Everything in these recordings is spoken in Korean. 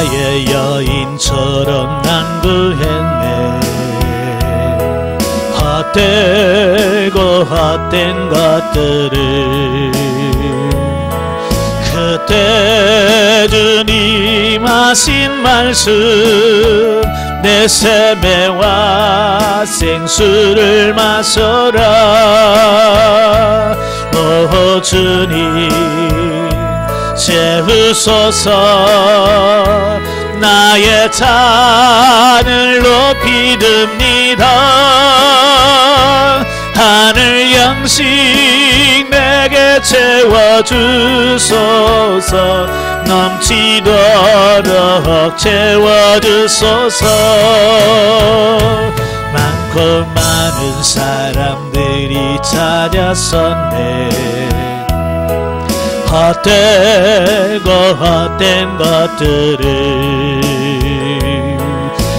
바다의 여인처럼 난구했네. 헛되고 헛된 것들을 그때 주님 하신 말씀, 내 세매와 생수를 마셔라. 오 주님 채우소서. 나의 잔을 높이 듭니다. 하늘 양식 내게 채워주소서. 넘치도록 채워주소서. 많고 많은 사람들이 찾아섰네. 헛되고 헛된 것들을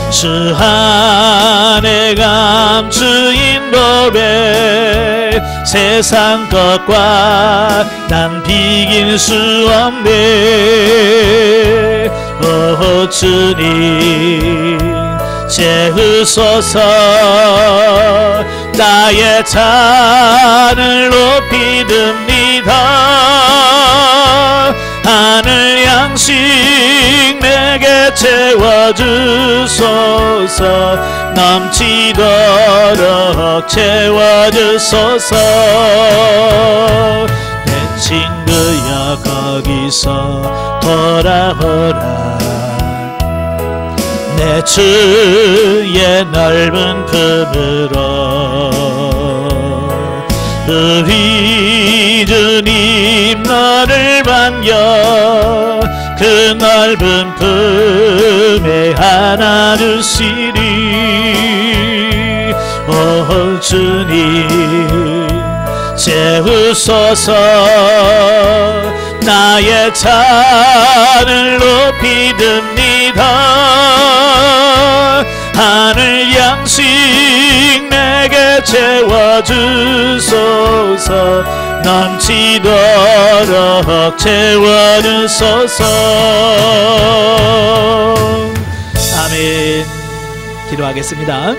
주 안에 감추인 법에 세상 것과 난 비길 수 없네. 오 주님 채우소서. 나의 잔을 높이 듭니다. 하늘 양식 내게 채워주소서. 넘치도록 채워주소서. 내 친구여 거기서 돌아오라. 내 주의 넓은 품으로 우리 주님 너를 반겨 그 넓은 품에 안아주시리. 오 주님 채우소서. 나의 잔을 높이 듭니다. 하늘 양식 내게 채워주소서. 넘치도록 채워주소서. 아멘. 기도하겠습니다.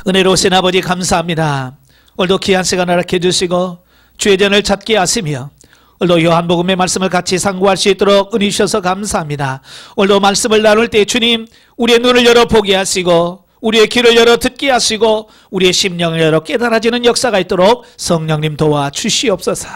은혜로우신 아버지 감사합니다. 오늘도 귀한 시간 허락해 주시고 주의 전을 찾게 하시며 오늘도 요한복음의 말씀을 같이 상고할 수 있도록 은혜 주셔서 감사합니다. 오늘도 말씀을 나눌 때 주님 우리의 눈을 열어 보게 하시고 우리의 귀를 열어 듣게 하시고 우리의 심령을 열어 깨달아지는 역사가 있도록 성령님 도와주시옵소서.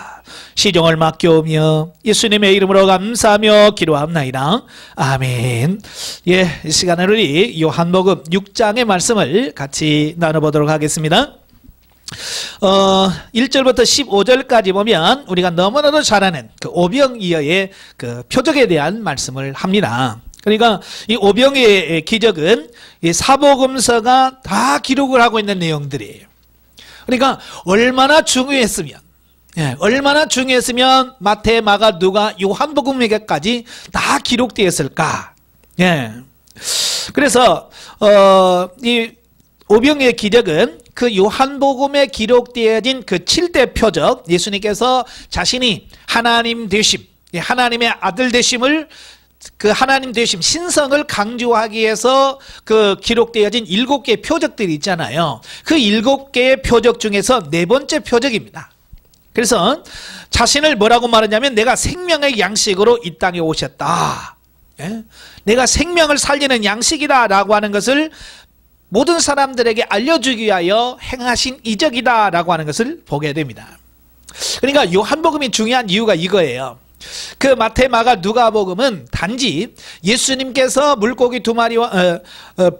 시종을 맡겨오며 예수님의 이름으로 감사하며 기도합나이다. 아멘. 이 시간에 우리 요한복음 6장의 말씀을 같이 나눠보도록 하겠습니다. 1절부터 15절까지 보면 우리가 너무나도 잘 아는 그 오병이어의 그 표적에 대한 말씀을 합니다. 그러니까 이 오병이어의 기적은 이 사복음서가 다 기록을 하고 있는 내용들이에요. 그러니까 얼마나 중요했으면 마태, 마가, 누가, 요한복음에까지 다 기록되었을까. 그래서 이 오병이어의 기적은 그 요한복음에 기록되어진 그 7대 표적, 예수님께서 자신이 하나님 되심, 하나님의 아들 되심을, 그 하나님 되심, 신성을 강조하기 위해서 그 기록되어진 7개의 표적들이 있잖아요. 그 7개의 표적 중에서 4번째 표적입니다. 그래서 자신을 뭐라고 말하냐면 내가 생명의 양식으로 이 땅에 오셨다. 내가 생명을 살리는 양식이다 라고 하는 것을 모든 사람들에게 알려주기 위하여 행하신 이적이다 라고 하는 것을 보게 됩니다. 그러니까 요한복음이 중요한 이유가 이거예요. 그 마태, 마가, 누가복음은 단지 예수님께서 물고기 2마리와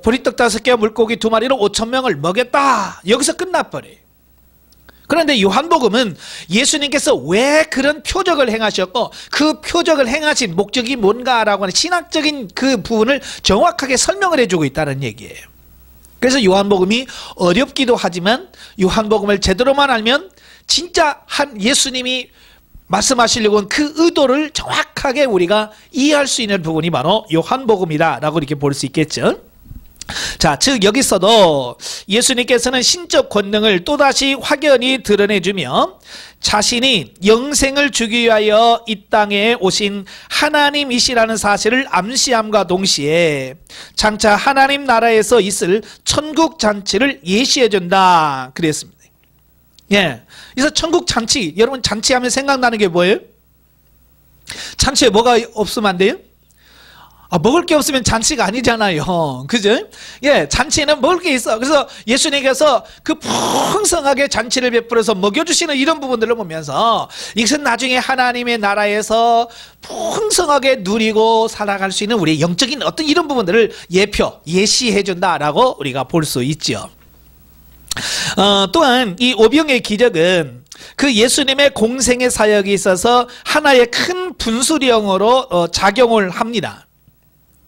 보리떡 5개와 물고기 2마리로 5,000명을 먹였다, 여기서 끝나버려요. 그런데 요한복음은 예수님께서 왜 그런 표적을 행하셨고 그 표적을 행하신 목적이 뭔가라고 하는 신학적인 그 부분을 정확하게 설명을 해주고 있다는 얘기예요. 그래서 요한복음이 어렵기도 하지만 요한복음을 제대로만 알면 진짜 한 예수님이 말씀하시려고 한 그 의도를 정확하게 우리가 이해할 수 있는 부분이 바로 요한복음이다 라고 이렇게 볼 수 있겠죠. 자, 즉 여기서도 예수님께서는 신적 권능을 또다시 확연히 드러내주며 자신이 영생을 주기 위하여 이 땅에 오신 하나님이시라는 사실을 암시함과 동시에 장차 하나님 나라에서 있을 천국 잔치를 예시해 준다 그랬습니다. 예. 그래서 천국 잔치, 여러분 잔치하면 생각나는 게 뭐예요? 잔치에 뭐가 없으면 안 돼요? 먹을 게 없으면 잔치가 아니잖아요. 그죠? 예, 잔치에는 먹을 게 있어. 그래서 예수님께서 그 풍성하게 잔치를 베풀어서 먹여주시는 이런 부분들을 보면서 이것은 나중에 하나님의 나라에서 풍성하게 누리고 살아갈 수 있는 우리의 영적인 어떤 이런 부분들을 예시해 준다라고 우리가 볼 수 있죠. 또한 이 오병의 기적은 그 예수님의 공생의 사역에 있어서 하나의 큰 분수령으로 작용을 합니다.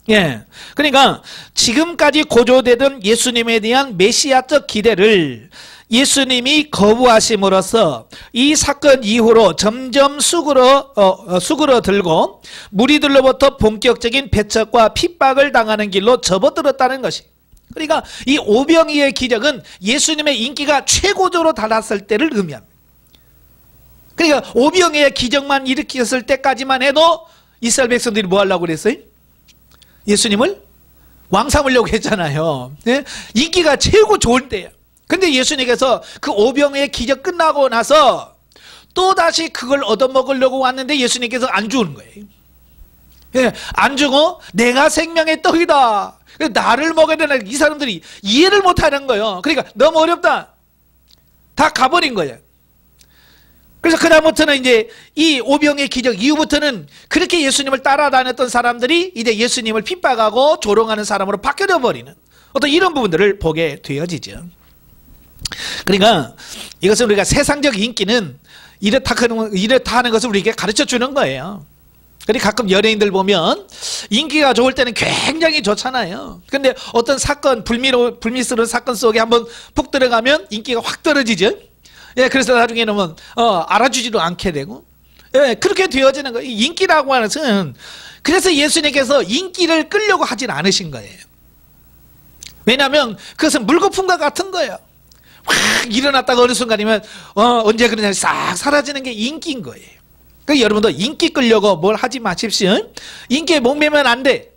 예. 그러니까 지금까지 고조되던 예수님에 대한 메시아적 기대를 예수님이 거부하심으로써 이 사건 이후로 점점 수그러들고 무리들로부터 본격적인 배척과 핍박을 당하는 길로 접어들었다는 것이. 그러니까 이 오병이의 기적은 예수님의 인기가 최고조로 달았을 때를 의미합니다. 그러니까 오병이의 기적만 일으켰을 때까지만 해도 이스라엘 백성들이 뭐 하려고 그랬어요? 예수님을 왕 삼으려고 했잖아요. 네? 인기가 최고 좋을 때예요. 근데 예수님께서 그 오병이의 기적 끝나고 나서 또다시 그걸 얻어먹으려고 왔는데 예수님께서 안 주는 거예요. 네? 안 주고 내가 생명의 떡이다. 나를 먹어야 되나 이 사람들이 이해를 못하는 거예요. 그러니까 너무 어렵다. 다 가버린 거예요. 그래서 그다음부터는 이제 이 오병의 기적 이후부터는 그렇게 예수님을 따라다녔던 사람들이 이제 예수님을 핍박하고 조롱하는 사람으로 바뀌어 버리는 어떤 이런 부분들을 보게 되어지죠. 그러니까 이것은 우리가 세상적 인기는 이렇다 하는 것을 우리에게 가르쳐 주는 거예요. 그러니까 가끔 연예인들 보면 인기가 좋을 때는 굉장히 좋잖아요. 근데 어떤 사건, 불미스러운 사건 속에 한번 푹 들어가면 인기가 확 떨어지죠. 예, 그래서 나중에는 알아주지도 않게 되고, 예, 그렇게 되어지는 거예요. 인기라고 하는 것은, 그래서 예수님께서 인기를 끌려고 하진 않으신 거예요. 왜냐하면 그것은 물거품과 같은 거예요. 확 일어났다가 어느 순간이면, 언제 그러냐 싹 사라지는 게 인기인 거예요. 그러니까 여러분도 인기 끌려고 뭘 하지 마십시오. 인기에 목매면 안 돼.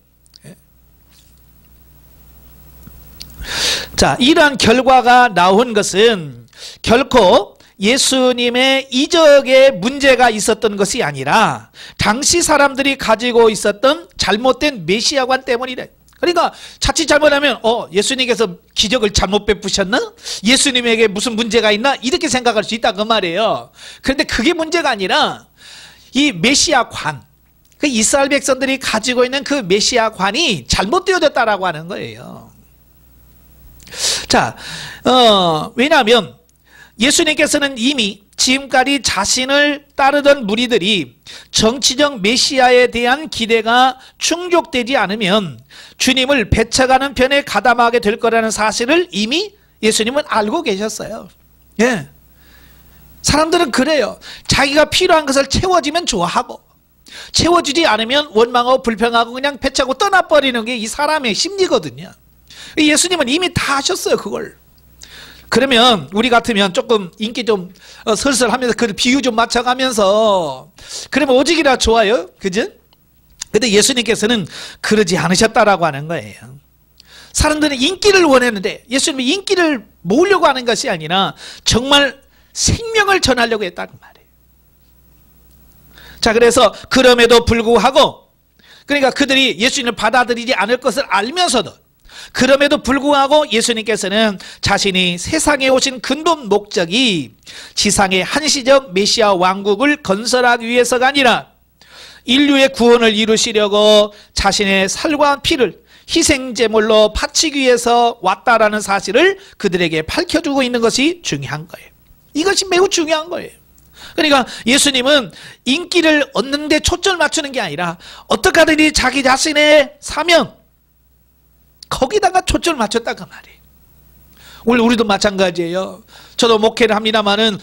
자, 이러한 결과가 나온 것은 결코 예수님의 이적에 문제가 있었던 것이 아니라 당시 사람들이 가지고 있었던 잘못된 메시아관 때문이래. 그러니까 자칫 잘못하면 예수님께서 기적을 잘못 베푸셨나? 예수님에게 무슨 문제가 있나? 이렇게 생각할 수 있다 그 말이에요. 그런데 그게 문제가 아니라 이 메시아관, 그 이스라엘 백성들이 가지고 있는 그 메시아관이 잘못되어졌다라고 하는 거예요. 자, 왜냐하면 예수님께서는 이미 지금까지 자신을 따르던 무리들이 정치적 메시아에 대한 기대가 충족되지 않으면 주님을 배척하는 편에 가담하게 될 거라는 사실을 이미 예수님은 알고 계셨어요. 예. 사람들은 그래요. 자기가 필요한 것을 채워지면 좋아하고 채워지지 않으면 원망하고 불평하고 그냥 배척하고 떠나버리는 게 이 사람의 심리거든요. 예수님은 이미 다 하셨어요, 그걸. 그러면 우리 같으면 조금 인기 좀 슬슬 하면서 그 비유 좀 맞춰가면서 그러면 오직이라 좋아요, 그죠? 근데 예수님께서는 그러지 않으셨다라고 하는 거예요. 사람들은 인기를 원했는데 예수님이 인기를 모으려고 하는 것이 아니라 정말 생명을 전하려고 했다는 말이에요. 자, 그래서 그럼에도 불구하고, 그러니까 그들이 예수님을 받아들이지 않을 것을 알면서도 그럼에도 불구하고 예수님께서는 자신이 세상에 오신 근본 목적이 지상의 한시적 메시아 왕국을 건설하기 위해서가 아니라 인류의 구원을 이루시려고 자신의 살과 피를 희생제물로 바치기 위해서 왔다라는 사실을 그들에게 밝혀주고 있는 것이 중요한 거예요. 이것이 매우 중요한 거예요. 그러니까 예수님은 인기를 얻는 데 초점을 맞추는 게 아니라 어떻게 하든지 자기 자신의 사명, 거기다가 초점을 맞췄다 그 말이에요. 오늘 우리도 마찬가지예요. 저도 목회를 합니다마는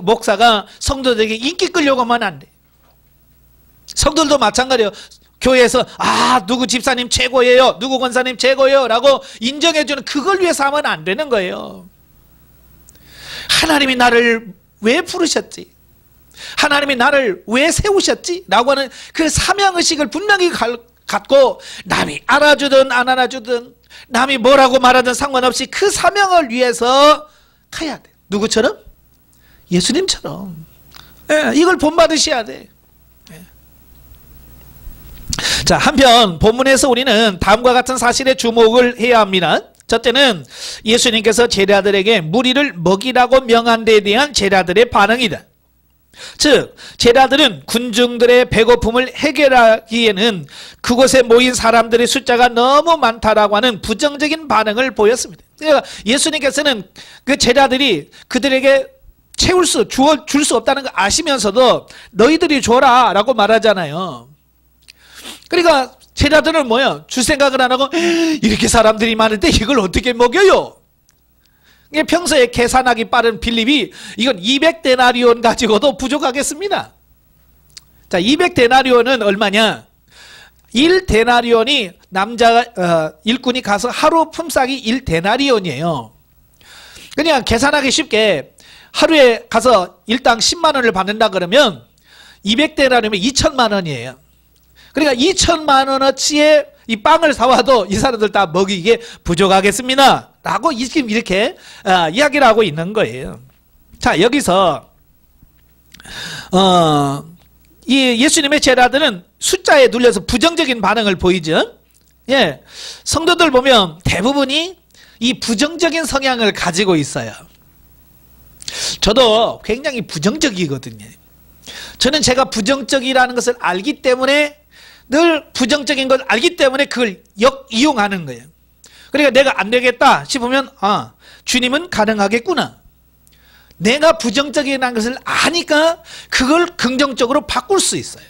목사가 성도들에게 인기 끌려고 하면 안 돼. 성도들도 마찬가지예요. 교회에서 누구 집사님 최고예요, 누구 권사님 최고예요 라고 인정해주는 그걸 위해서 하면 안 되는 거예요. 하나님이 나를 왜 부르셨지? 하나님이 나를 왜 세우셨지? 라고 하는 그 사명의식을 분명히 갖고 남이 알아주든 안 알아주든 남이 뭐라고 말하든 상관없이 그 사명을 위해서 가야 돼. 누구처럼? 예수님처럼. 예, 이걸 본받으셔야 돼. 예. 자, 한편 본문에서 우리는 다음과 같은 사실에 주목을 해야 합니다. 첫째는 예수님께서 제자들에게 무리를 먹이라고 명한 데에 대한 제자들의 반응이다. 즉 제자들은 군중들의 배고픔을 해결하기에는 그곳에 모인 사람들의 숫자가 너무 많다라고 하는 부정적인 반응을 보였습니다. 그러니까 예수님께서는 그 제자들이 그들에게 줄 수 없다는 걸 아시면서도 너희들이 줘라 라고 말하잖아요. 그러니까 제자들은 뭐야? 줄 생각을 안 하고 이렇게 사람들이 많은데 이걸 어떻게 먹여요? 평소에 계산하기 빠른 빌립이 이건 200데나리온 가지고도 부족하겠습니다. 자, 200데나리온은 얼마냐? 1데나리온이 남자 일꾼이 가서 하루 품삯이 1데나리온이에요. 그냥 계산하기 쉽게 하루에 가서 일당 10만 원을 받는다 그러면 200데나리온이면 2천만 원이에요. 그러니까 2천만 원어치의 이 빵을 사와도 이 사람들 다 먹이기에 부족하겠습니다 라고 지금 이렇게 이야기를 하고 있는 거예요. 자, 여기서 이 예수님의 제자들은 숫자에 눌려서 부정적인 반응을 보이죠. 예, 성도들 보면 대부분이 이 부정적인 성향을 가지고 있어요. 저도 굉장히 부정적이거든요. 저는 제가 부정적이라는 것을 알기 때문에 늘 부정적인 걸 알기 때문에 그걸 이용하는 거예요. 그러니까 내가 안 되겠다 싶으면 주님은 가능하겠구나. 내가 부정적이라는 것을 아니까 그걸 긍정적으로 바꿀 수 있어요.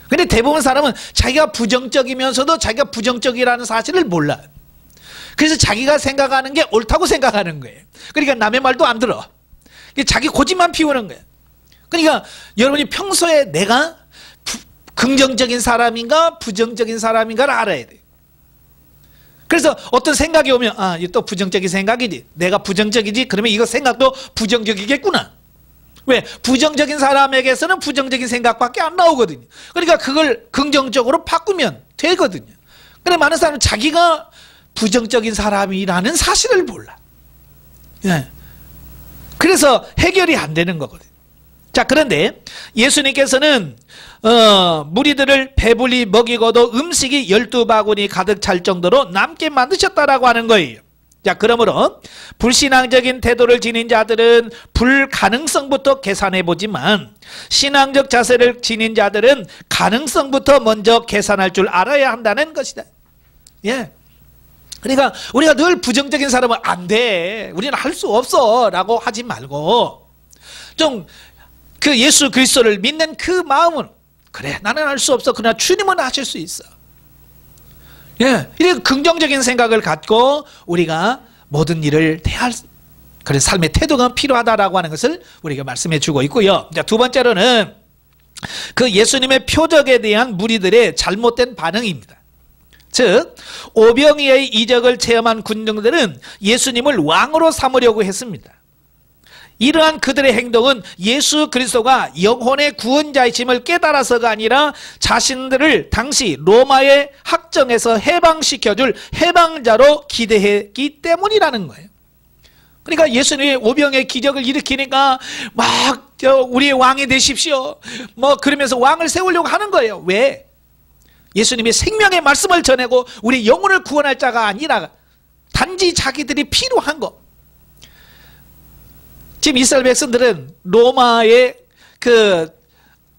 근데 대부분 사람은 자기가 부정적이면서도 자기가 부정적이라는 사실을 몰라요. 그래서 자기가 생각하는 게 옳다고 생각하는 거예요. 그러니까 남의 말도 안 들어. 자기 고집만 피우는 거예요. 그러니까 여러분이 평소에 내가 긍정적인 사람인가 부정적인 사람인가를 알아야 돼요. 그래서 어떤 생각이 오면 이거 또 부정적인 생각이지. 내가 부정적이지. 그러면 이거 생각도 부정적이겠구나. 왜? 부정적인 사람에게서는 부정적인 생각밖에 안 나오거든요. 그러니까 그걸 긍정적으로 바꾸면 되거든요. 근데 많은 사람은 자기가 부정적인 사람이라는 사실을 몰라. 예. 그래서 해결이 안 되는 거거든요. 자, 그런데 예수님께서는 무리들을 배불리 먹이고도 음식이 12바구니 가득 찰 정도로 남게 만드셨다라고 하는 거예요. 자, 그러므로 불신앙적인 태도를 지닌 자들은 불가능성부터 계산해 보지만 신앙적 자세를 지닌 자들은 가능성부터 먼저 계산할 줄 알아야 한다는 것이다. 예. 그러니까 우리가 늘 부정적인 사람은 안 돼. 우리는 할 수 없어. 라고 하지 말고 좀 그 예수 그리스도를 믿는 그 마음은 그래 나는 할 수 없어. 그러나 주님은 하실 수 있어. 예, 이렇게 긍정적인 생각을 갖고 우리가 모든 일을 대할 그런 삶의 태도가 필요하다라고 하는 것을 우리가 말씀해 주고 있고요. 자, 두 번째로는 그 예수님의 표적에 대한 무리들의 잘못된 반응입니다. 즉 오병이어의 이적을 체험한 군중들은 예수님을 왕으로 삼으려고 했습니다. 이러한 그들의 행동은 예수 그리스도가 영혼의 구원자이심을 깨달아서가 아니라 자신들을 당시 로마의 학정에서 해방시켜줄 해방자로 기대했기 때문이라는 거예요. 그러니까 예수님이 오병의 기적을 일으키니까 막 우리의 왕이 되십시오 뭐 그러면서 왕을 세우려고 하는 거예요. 왜? 예수님이 생명의 말씀을 전하고 우리 영혼을 구원할 자가 아니라 단지 자기들이 필요한 거. 지금 이스라엘 백성들은 로마의 그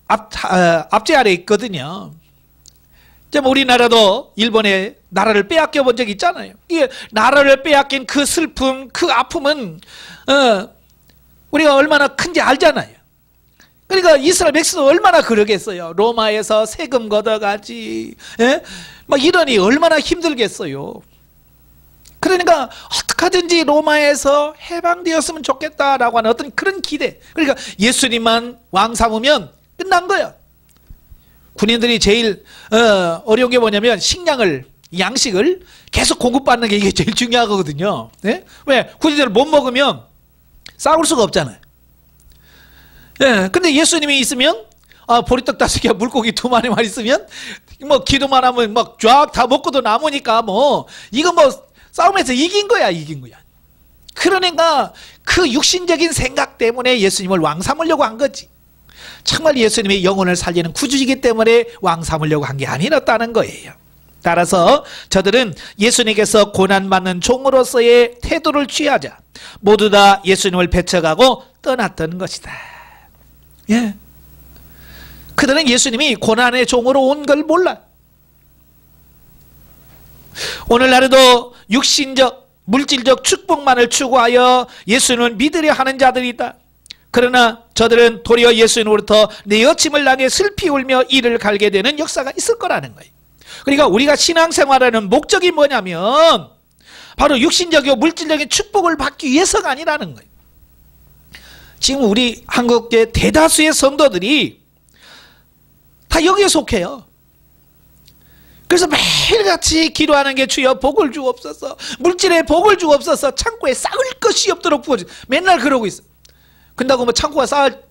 압제 아래 있거든요. 지금 우리나라도 일본의 나라를 빼앗겨 본 적이 있잖아요. 이게 나라를 빼앗긴 그 슬픔, 그 아픔은 우리가 얼마나 큰지 알잖아요. 그러니까 이스라엘 백성은 얼마나 그러겠어요. 로마에서 세금 걷어가지, 예? 막 이러니 얼마나 힘들겠어요. 그러니까 어떻게든지 로마에서 해방되었으면 좋겠다라고 하는 어떤 그런 기대. 그러니까 예수님만 왕 삼으면 끝난 거야. 군인들이 제일 어려운 게 뭐냐면 식량을, 양식을 계속 공급받는 게 이게 제일 중요하거든요. 네? 왜? 군인들 못 먹으면 싸울 수가 없잖아요. 예, 근데 예수님이 있으면 보리떡 5개, 물고기 2마리만 있으면 뭐 기도만 하면 막 쫙 다 먹고도 남으니까 뭐 이거 뭐 싸움에서 이긴 거야. 그러니까 그 육신적인 생각 때문에 예수님을 왕 삼으려고 한 거지. 정말 예수님의 영혼을 살리는 구주이기 때문에 왕 삼으려고 한 게 아니었다는 거예요. 따라서 저들은 예수님께서 고난받는 종으로서의 태도를 취하자 모두 다 예수님을 배척하고 떠났던 것이다. 예. 그들은 예수님이 고난의 종으로 온 걸 몰라. 오늘날에도 육신적, 물질적 축복만을 추구하여 예수님을 믿으려 하는 자들이 있다. 그러나 저들은 도리어 예수님으로부터 내어침을 당해 슬피 울며 이를 갈게 되는 역사가 있을 거라는 거예요. 그러니까 우리가 신앙생활하는 목적이 뭐냐면 바로 육신적이고 물질적인 축복을 받기 위해서가 아니라는 거예요. 지금 우리 한국의 대다수의 성도들이 다 여기에 속해요. 그래서 매일같이 기도하는 게 주여 복을 주옵소서, 물질에 복을 주옵소서, 창고에 쌓을 것이 없도록 부어주. 맨날 그러고 있어. 근다고 뭐 창고가 쌓을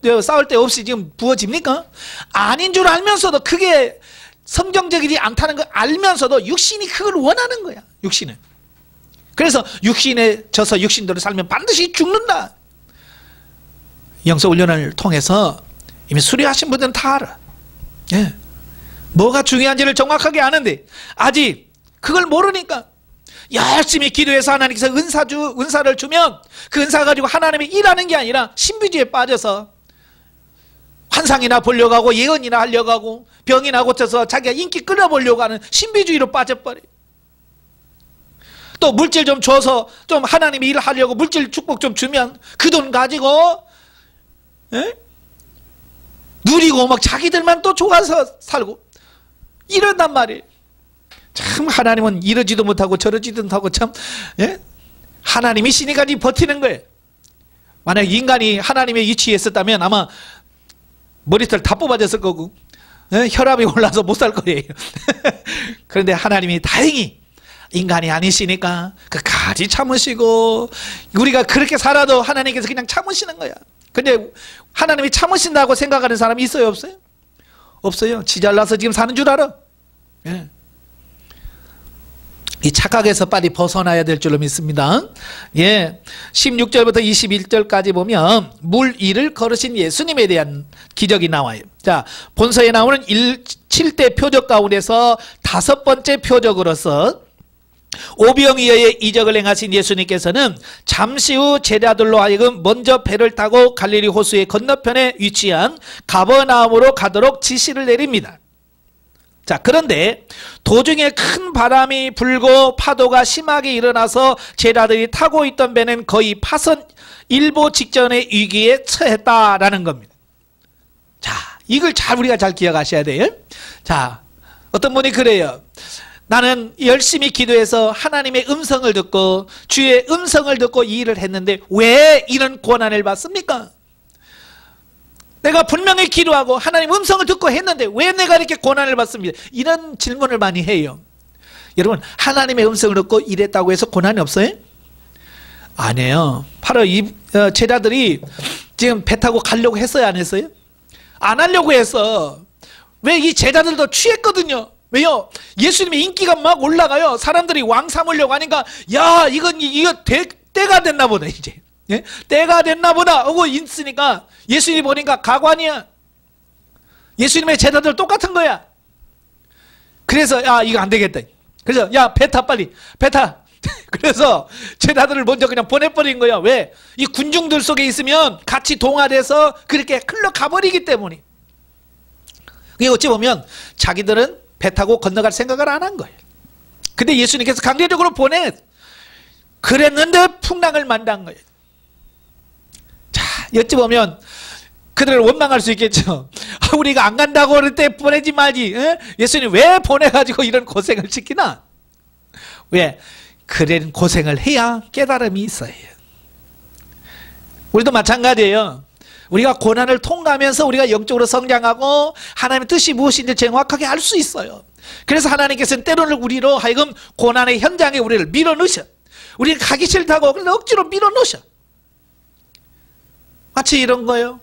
데 없이 지금 부어집니까? 아닌 줄 알면서도, 그게 성경적이지 않다는 걸 알면서도 육신이 그걸 원하는 거야. 육신은. 그래서 육신에 져서 육신대로 살면 반드시 죽는다. 영성훈련을 통해서 이미 수료하신 분들은 다 알아. 예. 뭐가 중요한지를 정확하게 아는데 아직 그걸 모르니까 열심히 기도해서 하나님께서 은사를 주면 그 은사 가지고 하나님이 일하는 게 아니라 신비주의에 빠져서 환상이나 보려고 하고 예언이나 하려고 하고 병이나 고쳐서 자기가 인기 끌어보려고 하는 신비주의로 빠져버려. 또 물질 좀 줘서 좀 하나님이 일하려고 물질 축복 좀 주면 그 돈 가지고 누리고 막 자기들만 또 좋아서 살고 이런단 말이에요. 참 하나님은 이러지도 못하고 저러지도 못하고 참 하나님이시니까 버티는 거예요. 만약 인간이 하나님의 위치에 있었다면 아마 머리털 다 뽑아졌을 거고 혈압이 올라서 못 살 거예요. 그런데 하나님이 다행히 인간이 아니시니까 끝까지 참으시고 우리가 그렇게 살아도 하나님께서 그냥 참으시는 거야. 근데 하나님이 참으신다고 생각하는 사람이 있어요, 없어요? 없어요. 지 잘나서 지금 사는 줄 알아. 예. 이 착각에서 빨리 벗어나야 될 줄로 믿습니다. 예. 16절부터 21절까지 보면 물 위를 걸으신 예수님에 대한 기적이 나와요. 자, 본서에 나오는 7대 표적 가운데서 5번째 표적으로서 오병이어의 이적을 행하신 예수님께서는 잠시 후 제자들로 하여금 먼저 배를 타고 갈릴리 호수의 건너편에 위치한 가버나움으로 가도록 지시를 내립니다. 자, 그런데 도중에 큰 바람이 불고 파도가 심하게 일어나서 제자들이 타고 있던 배는 거의 파선 일보 직전의 위기에 처했다라는 겁니다. 자, 이걸 우리가 잘 기억하셔야 돼요. 자, 어떤 분이 그래요. 나는 열심히 기도해서 하나님의 음성을 듣고 주의 음성을 듣고 이 일을 했는데 왜 이런 고난을 받습니까? 내가 분명히 기도하고 하나님 음성을 듣고 했는데 왜 내가 이렇게 고난을 받습니까? 이런 질문을 많이 해요. 여러분, 하나님의 음성을 듣고 일했다고 해서 고난이 없어요? 아니에요. 바로 이 제자들이 지금 배 타고 가려고 했어요, 안 했어요? 안 하려고 해서. 왜? 이 제자들도 취했거든요. 왜요? 예수님의 인기가 막 올라가요. 사람들이 왕 삼으려고 하니까 야, 이거 때가 됐나 보다 이제. 예? 때가 됐나 보다 하고 있으니까 예수님이 보니까 가관이야. 예수님의 제자들 똑같은 거야. 그래서 야, 이거 안 되겠다. 그래서 야, 배 타, 빨리 배 타. 그래서 제자들을 먼저 그냥 보내버린 거야. 왜? 이 군중들 속에 있으면 같이 동화돼서 그렇게 흘러가버리기 때문에. 그게 어찌 보면 자기들은 배 타고 건너갈 생각을 안 한 거예요. 근데 예수님께서 강제적으로 그랬는데 풍랑을 만난 거예요. 자, 어찌 보면 그들을 원망할 수 있겠죠. 우리가 안 간다고 그럴 때 보내지 말지. 예수님 왜 보내가지고 이런 고생을 시키나? 왜? 그런 고생을 해야 깨달음이 있어요. 우리도 마찬가지예요. 우리가 고난을 통과하면서 우리가 영적으로 성장하고 하나님의 뜻이 무엇인지 정확하게 알 수 있어요. 그래서 하나님께서는 때로는 우리로 하여금 고난의 현장에 우리를 밀어넣으셔. 우리는 가기 싫다고 그래서 억지로 밀어넣으셔. 마치 이런 거예요.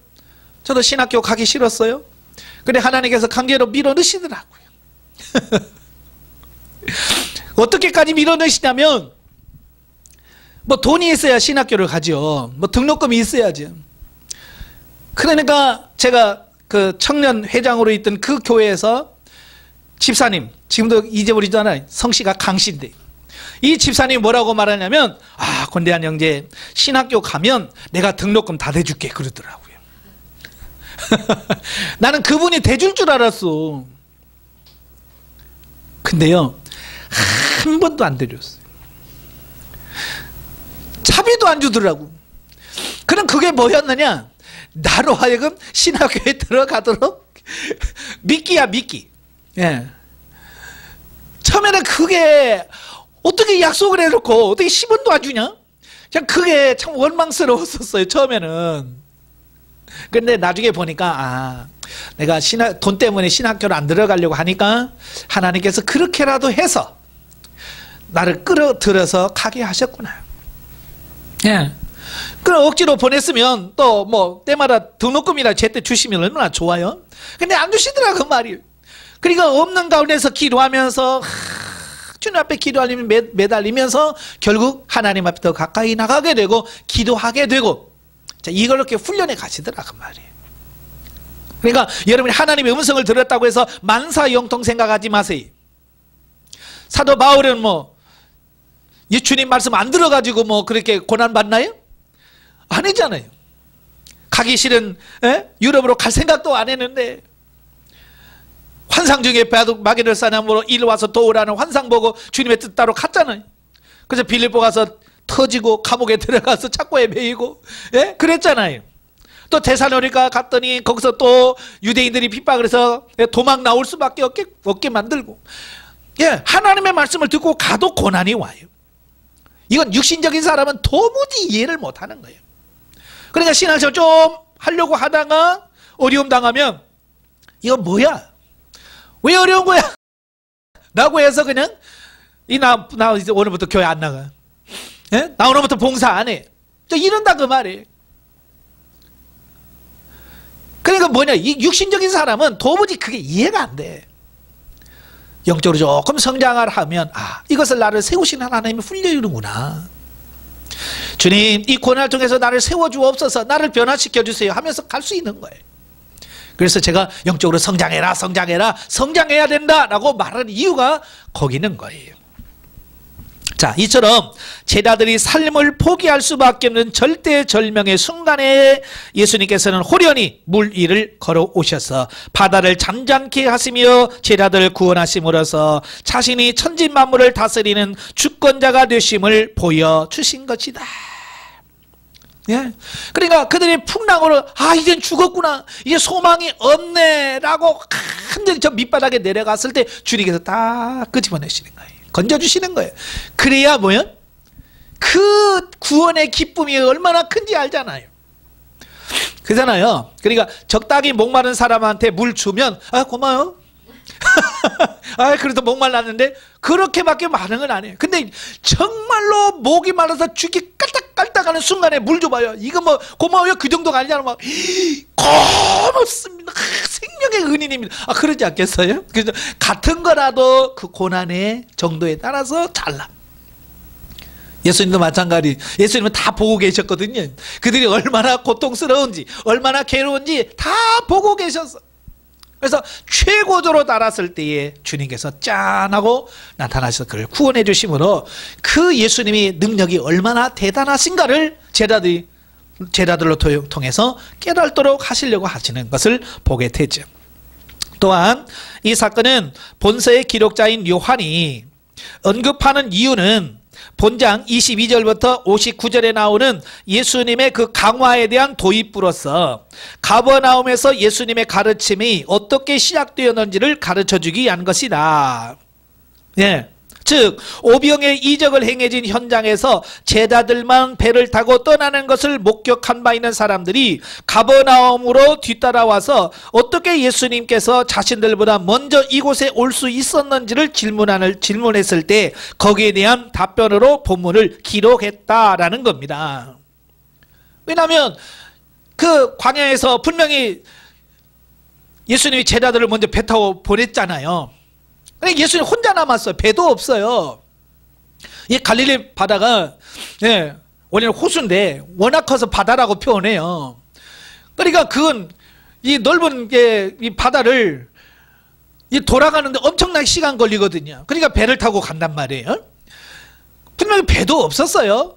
저도 신학교 가기 싫었어요. 근데 하나님께서 강제로 밀어넣으시더라고요. 어떻게까지 밀어넣으시냐면 뭐 돈이 있어야 신학교를 가죠. 뭐 등록금이 있어야죠. 그러니까 제가 그 청년 회장으로 있던 그 교회에서 집사님, 지금도 잊어버리잖아요. 성씨가 강씨인데 이 집사님이 뭐라고 말하냐면, 아, 권대한 형제, 신학교 가면 내가 등록금 다 대줄게 그러더라고요. 나는 그분이 대줄 줄 알았어. 근데요, 한 번도 안 대줬어요. 차비도 안 주더라고. 그럼 그게 뭐였느냐? 나로 하여금 신학교에 들어가도록 미끼야, 미끼. 예. 처음에는 그게 어떻게 약속을 해놓고 어떻게 10원도 안 주냐? 그냥 그게 참 원망스러웠었어요, 처음에는. 근데 나중에 보니까, 아, 내가 돈 때문에 신학교를 안 들어가려고 하니까 하나님께서 그렇게라도 해서 나를 끌어들여서 가게 하셨구나. 예. 그럼 억지로 보냈으면 또 뭐 때마다 등록금이나 제때 주시면 얼마나 좋아요. 근데 안 주시더라 그 말이. 그러니까 없는 가운데서 기도하면서 주님 앞에 기도하면 매달리면서 결국 하나님 앞에 더 가까이 나가게 되고 기도하게 되고, 자, 이걸 이렇게 훈련해 가시더라 그 말이에요. 그러니까 여러분이 하나님의 음성을 들었다고 해서 만사형통 생각하지 마세요. 사도 바울은 뭐 주님 말씀 안 들어가지고 뭐 그렇게 고난받나요? 아니잖아요. 가기 싫은 유럽으로 갈 생각도 안 했는데 환상 중에 마게를 사냥으로 이리 와서 도우라는 환상 보고 주님의 뜻 따로 갔잖아요. 그래서 빌립보 가서 터지고 감옥에 들어가서 착고에 매이고 그랬잖아요. 또 데살로니가 갔더니 거기서 또 유대인들이 핍박을 해서 도망 나올 수밖에 없게 만들고, 하나님의 말씀을 듣고 가도 고난이 와요. 이건 육신적인 사람은 도무지 이해를 못하는 거예요. 그러니까 신앙생활 좀 하려고 하다가 어려움 당하면 이건 뭐야? 왜 어려운 거야? 라고 해서 그냥 나 이제 오늘부터 교회 안 나가. 나 오늘부터 봉사 안 해. 이런다 그 말이에요. 그러니까 뭐냐, 이 육신적인 사람은 도무지 그게 이해가 안 돼. 영적으로 조금 성장을 하면, 아, 이것을 나를 세우신 하나님이 훈련이는구나. 주님, 이 고난을 통해서 나를 세워주옵소서, 나를 변화시켜 주세요 하면서 갈 수 있는 거예요. 그래서 제가 영적으로 성장해라, 성장해야 된다라고 말하는 이유가 거기 있는 거예요. 자, 이처럼 제자들이 삶을 포기할 수밖에 없는 절대절명의 순간에 예수님께서는 호련히 물 위를 걸어오셔서 바다를 잠잠케 하시며 제자들을 구원하심으로써 자신이 천지만물을 다스리는 주권자가 되심을 보여주신 것이다. 그러니까 그들이 풍랑으로, 아, 이젠 죽었구나, 이제 소망이 없네 라고 완전히 저 밑바닥에 내려갔을 때 주님께서 딱 끄집어내시는 거예요. 건져주시는 거예요. 그래야 뭐야? 그 구원의 기쁨이 얼마나 큰지 알잖아요. 그잖아요. 그러니까 적당히 목마른 사람한테 물 주면, 아, 고마워요. 아, 그래도 목말랐는데 그렇게밖에 반응을 안 해요. 근데 정말로 목이 말라서 죽이 깔딱깔딱하는 순간에 물 줘봐요. 이거 뭐 고마워요 그 정도가 아니잖아. 막 고맙습니다, 생명의 은인입니다. 아, 그러지 않겠어요? 그래서 같은 거라도 그 고난의 정도에 따라서 달라. 예수님도 마찬가지. 예수님은 다 보고 계셨거든요. 그들이 얼마나 고통스러운지, 얼마나 괴로운지 다 보고 계셨어. 그래서 최고조로 달았을 때에 주님께서 짠하고 나타나셔서 그를 구원해 주심으로 그 예수님이 능력이 얼마나 대단하신가를 제자들로 통해서 깨달도록 하시려고 하시는 것을 보게 되죠. 또한 이 사건은 본서의 기록자인 요한이 언급하는 이유는 본장 22절부터 59절에 나오는 예수님의 그 강화에 대한 도입부로서 가버나움에서 예수님의 가르침이 어떻게 시작되었는지를 가르쳐주기 위한 것이다. 즉 오병의 이적을 행해진 현장에서 제자들만 배를 타고 떠나는 것을 목격한 바 있는 사람들이 가버나움으로 뒤따라와서 어떻게 예수님께서 자신들보다 먼저 이곳에 올 수 있었는지를 질문했을 때 거기에 대한 답변으로 본문을 기록했다라는 겁니다. 왜냐하면 그 광야에서 분명히 예수님이 제자들을 먼저 배 타고 보냈잖아요. 그러니까 예수님 혼자 남았어요. 배도 없어요. 이 갈릴리 바다가 원래는 호수인데 워낙 커서 바다라고 표현해요. 그러니까 그건 이 넓은 이 바다를 돌아가는데 엄청나게 시간 걸리거든요. 그러니까 배를 타고 간단 말이에요. 분명히 배도 없었어요.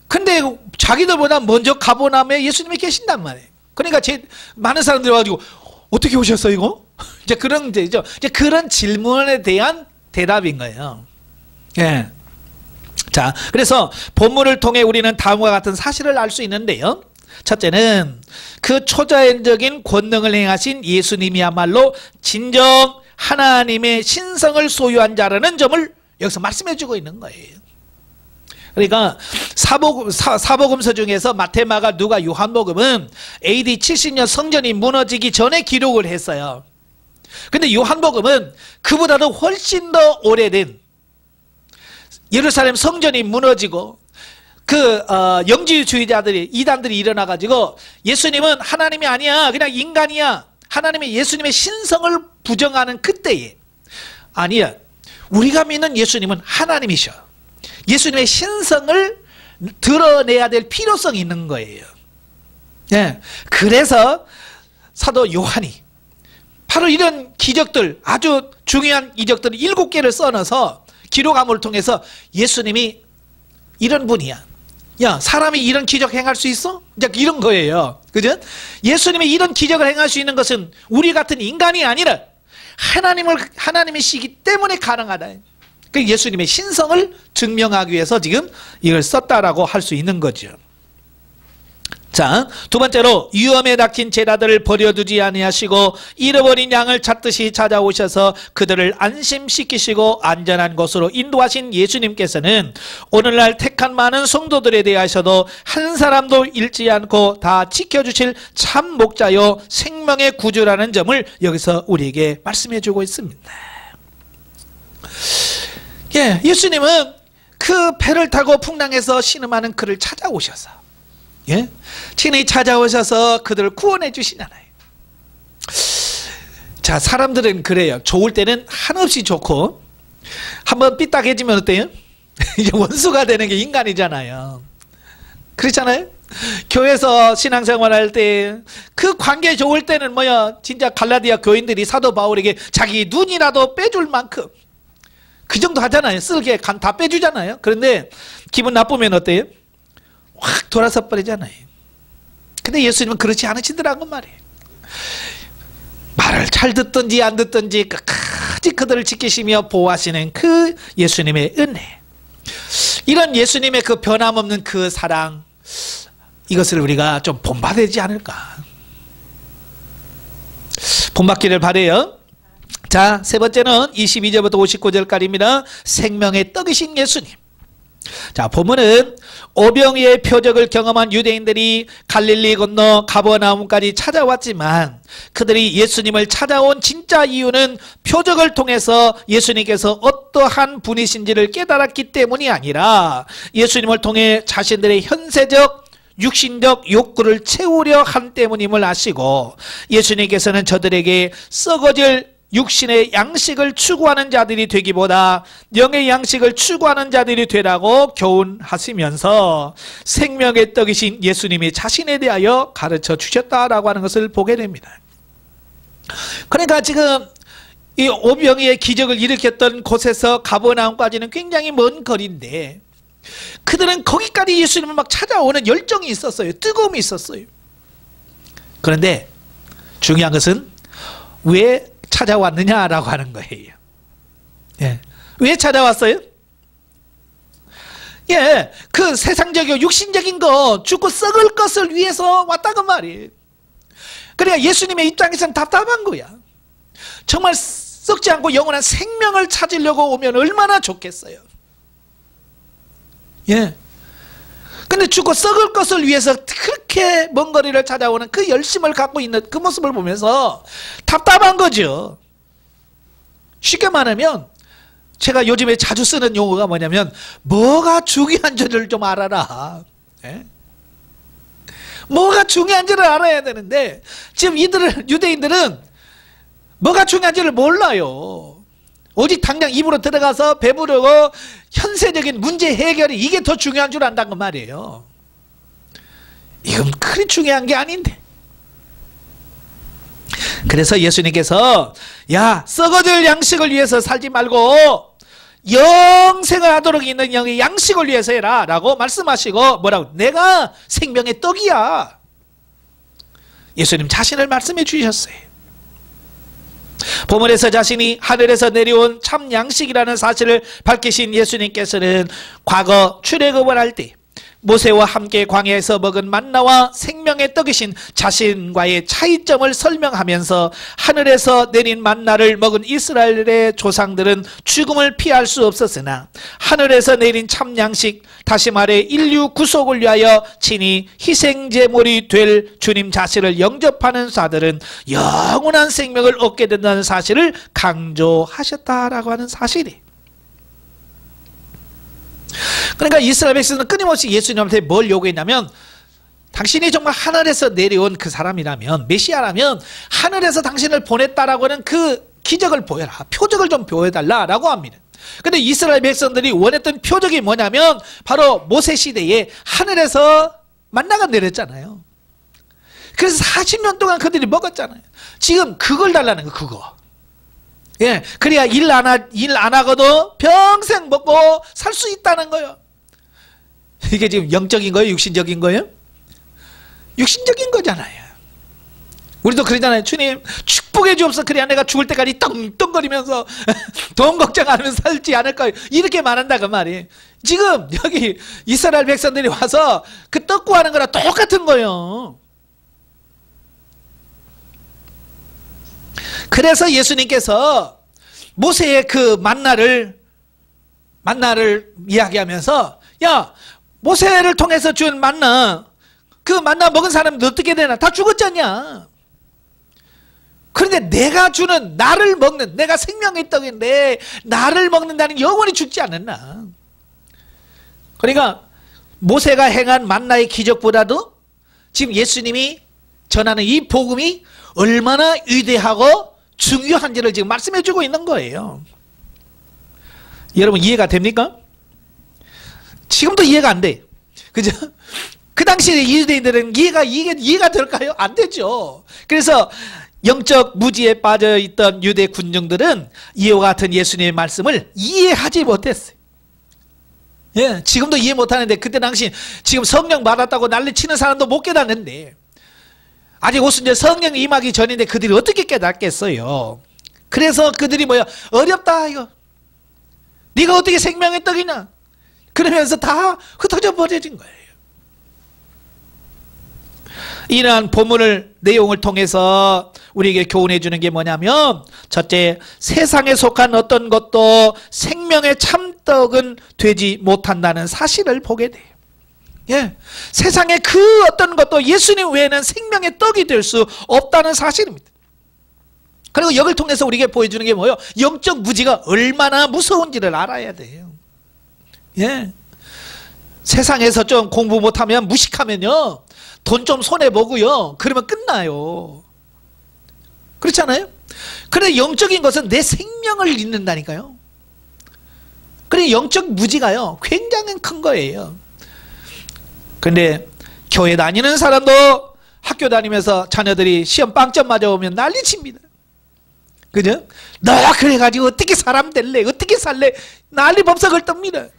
근데 자기들보다 먼저 가버나움에 예수님이 계신단 말이에요. 그러니까 많은 사람들이 와가지고 어떻게 오셨어요 이거? 이제 그런 이제 그런 질문에 대한 대답인 거예요. 예. 자, 그래서 본문을 통해 우리는 다음과 같은 사실을 알 수 있는데요. 첫째는 그 초자연적인 권능을 행하신 예수님이야말로 진정 하나님의 신성을 소유한 자라는 점을 여기서 말씀해 주고 있는 거예요. 그러니까 사복음서 중에서 마태, 마가, 누가, 요한복음은 AD 70년 성전이 무너지기 전에 기록을 했어요. 근데 요한복음은 그보다도 훨씬 더 오래된 예루살렘 성전이 무너지고 그 영지주의자들이 이단들이 일어나가지고 예수님은 하나님이 아니야, 그냥 인간이야, 하나님의 예수님의 신성을 부정하는 그때에 아니야, 우리가 믿는 예수님은 하나님이셔. 예수님의 신성을 드러내야 될 필요성이 있는 거예요. 예. 그래서 사도 요한이 바로 이런 기적들, 아주 중요한 기적들 7개를 써놔서 기록함을 통해서 예수님이 이런 분이야. 야, 사람이 이런 기적 행할 수 있어? 이런 거예요. 그죠? 예수님이 이런 기적을 행할 수 있는 것은 우리 같은 인간이 아니라 하나님이시기 때문에 가능하다. 그 예수님의 신성을 증명하기 위해서 지금 이걸 썼다라고 할 수 있는 거죠. 자, 두 번째로 위험에 닥친 제자들을 버려두지 아니하시고 잃어버린 양을 찾듯이 찾아오셔서 그들을 안심시키시고 안전한 곳으로 인도하신 예수님께서는 오늘날 택한 많은 성도들에 대하여도 한 사람도 잃지 않고 다 지켜주실 참 목자요 생명의 구주라는 점을 여기서 우리에게 말씀해 주고 있습니다. 예, 예수님은 그 배를 타고 풍랑에서 신음하는 그를 찾아오셔서 친히 찾아오셔서 그들을 구원해 주시잖아요. 자, 사람들은 그래요. 좋을 때는 한없이 좋고 한번 삐딱해지면 어때요? 이제 원수가 되는 게 인간이잖아요. 그렇잖아요. 교회에서 신앙생활 할 때 그 관계 좋을 때는 진짜 갈라디아 교인들이 사도 바울에게 자기 눈이라도 빼줄 만큼 그 정도 하잖아요. 쓸개 간 다 빼주잖아요. 그런데 기분 나쁘면 어때요? 확 돌아서 버리잖아요. 근데 예수님은 그렇지 않으시더라고 말이에요. 말을 잘 듣든지 안 듣든지 끝까지 그들을 지키시며 보호하시는 그 예수님의 은혜, 이런 예수님의 그 변함없는 그 사랑, 이것을 우리가 좀 본받아야 되지 않을까, 본받기를 바라요. 자, 세 번째는 22절부터 59절까지입니다. 생명의 떡이신 예수님. 자, 본문은 오병이의 표적을 경험한 유대인들이 갈릴리 건너 가버나움까지 찾아왔지만 그들이 예수님을 찾아온 진짜 이유는 표적을 통해서 예수님께서 어떠한 분이신지를 깨달았기 때문이 아니라 예수님을 통해 자신들의 현세적 육신적 욕구를 채우려 한 때문임을 아시고, 예수님께서는 저들에게 썩어질 육신의 양식을 추구하는 자들이 되기보다 영의 양식을 추구하는 자들이 되라고 교훈하시면서 생명의 떡이신 예수님이 자신에 대하여 가르쳐 주셨다라고 하는 것을 보게 됩니다. 그러니까 지금 이 오병이의 기적을 일으켰던 곳에서 가버나움까지는 굉장히 먼 거리인데 그들은 거기까지 예수님을 막 찾아오는 열정이 있었어요. 뜨거움이 있었어요. 그런데 중요한 것은 왜 찾아왔느냐라고 하는 거예요. 예. 왜 찾아왔어요? 예, 그 세상적이고 육신적인 거, 죽고 썩을 것을 위해서 왔다고 말이에요. 그러니까 예수님의 입장에서는 답답한 거야. 정말 썩지 않고 영원한 생명을 찾으려고 오면 얼마나 좋겠어요. 예. 근데 죽고 썩을 것을 위해서 그렇게 먼 거리를 찾아오는 그 열심을 갖고 있는 그 모습을 보면서 답답한 거죠. 쉽게 말하면 제가 요즘에 자주 쓰는 용어가 뭐냐면 뭐가 중요한 줄을 좀 알아라. 예? 뭐가 중요한지를 알아야 되는데 지금 유대인들은 뭐가 중요한지를 몰라요. 오직 당장 입으로 들어가서 배부르고 현세적인 문제 해결이 이게 더 중요한 줄 안다는 말이에요. 이건 그리 중요한 게 아닌데. 그래서 예수님께서 야, 썩어질 양식을 위해서 살지 말고 영생을 하도록 있는 영의 양식을 위해서 해라 라고 말씀하시고 뭐라고? 내가 생명의 떡이야. 예수님 자신을 말씀해 주셨어요. 본문에서 자신이 하늘에서 내려온 참 양식이라는 사실을 밝히신 예수님께서는 과거 출애굽을 할 때 모세와 함께 광야에서 먹은 만나와 생명의 떡이신 자신과의 차이점을 설명하면서 하늘에서 내린 만나를 먹은 이스라엘의 조상들은 죽음을 피할 수 없었으나 하늘에서 내린 참 양식, 다시 말해 인류 구속을 위하여 친히 희생제물이 될 주님 자신을 영접하는 자들은 영원한 생명을 얻게 된다는 사실을 강조하셨다라고 하는 사실이. 그러니까 이스라엘 백성은 끊임없이 예수님한테 뭘 요구했냐면 당신이 정말 하늘에서 내려온 그 사람이라면, 메시아라면 하늘에서 당신을 보냈다라고 하는 그 기적을 보여라, 표적을 좀 보여달라라고 합니다. 근데 이스라엘 백성들이 원했던 표적이 뭐냐면 바로 모세 시대에 하늘에서 만나가 내렸잖아요. 그래서 40년 동안 그들이 먹었잖아요. 지금 그걸 달라는 거, 그거. 예, 그래야 일 안 하고도 평생 먹고 살 수 있다는 거예요. 이게 지금 영적인 거예요? 육신적인 거예요? 육신적인 거잖아요. 우리도 그러잖아요. 주님 축복해 주옵소서. 그래야 내가 죽을 때까지 떵떵거리면서 돈 걱정 안 하면 살지 않을 거예요. 이렇게 말한다 그 말이에요. 지금 여기 이스라엘 백성들이 와서 그 떡 구하는 거랑 똑같은 거예요. 그래서 예수님께서 모세의 그 만나를 이야기하면서 야, 모세를 통해서 준 만나, 그 만나 먹은 사람은 어떻게 되나? 다 죽었잖냐. 그런데 내가 주는, 나를 먹는, 내가 생명의 떡인데 나를 먹는다는 영원히 죽지 않았나. 그러니까 모세가 행한 만나의 기적보다도 지금 예수님이 전하는 이 복음이 얼마나 위대하고 중요한지를 지금 말씀해 주고 있는 거예요. 여러분 이해가 됩니까? 지금도 이해가 안 돼. 그죠? 그 당시에 유대인들은 이해가 될까요? 안 되죠. 그래서 영적 무지에 빠져 있던 유대 군중들은 이와 같은 예수님의 말씀을 이해하지 못했어요. 예, 지금도 이해 못하는데 그때 당시 지금 성령 받았다고 난리치는 사람도 못 깨닫는데 아직 오순절 성령 임하기 전인데 그들이 어떻게 깨닫겠어요? 그래서 그들이 뭐야? 어렵다 이거. 네가 어떻게 생명의 떡이냐? 그러면서 다 흩어져 버려진 거예요. 이러한 본문을 내용을 통해서 우리에게 교훈해 주는 게 뭐냐면 첫째, 세상에 속한 어떤 것도 생명의 참떡은 되지 못한다는 사실을 보게 돼요. 예, 세상에 그 어떤 것도 예수님 외에는 생명의 떡이 될 수 없다는 사실입니다. 그리고 여기를 통해서 우리에게 보여주는 게 뭐예요? 영적 무지가 얼마나 무서운지를 알아야 돼요. 예, 세상에서 좀 공부 못하면 무식하면요 돈 좀 손해보고요 그러면 끝나요. 그렇잖아요? 그런데 영적인 것은 내 생명을 잇는다니까요. 그래 영적 무지가요 굉장히 큰 거예요. 근데 교회 다니는 사람도 학교 다니면서 자녀들이 시험 빵점 맞아오면 난리칩니다. 그죠? 너 그래가지고 어떻게 사람 될래? 어떻게 살래? 난리 법석을 떱니다.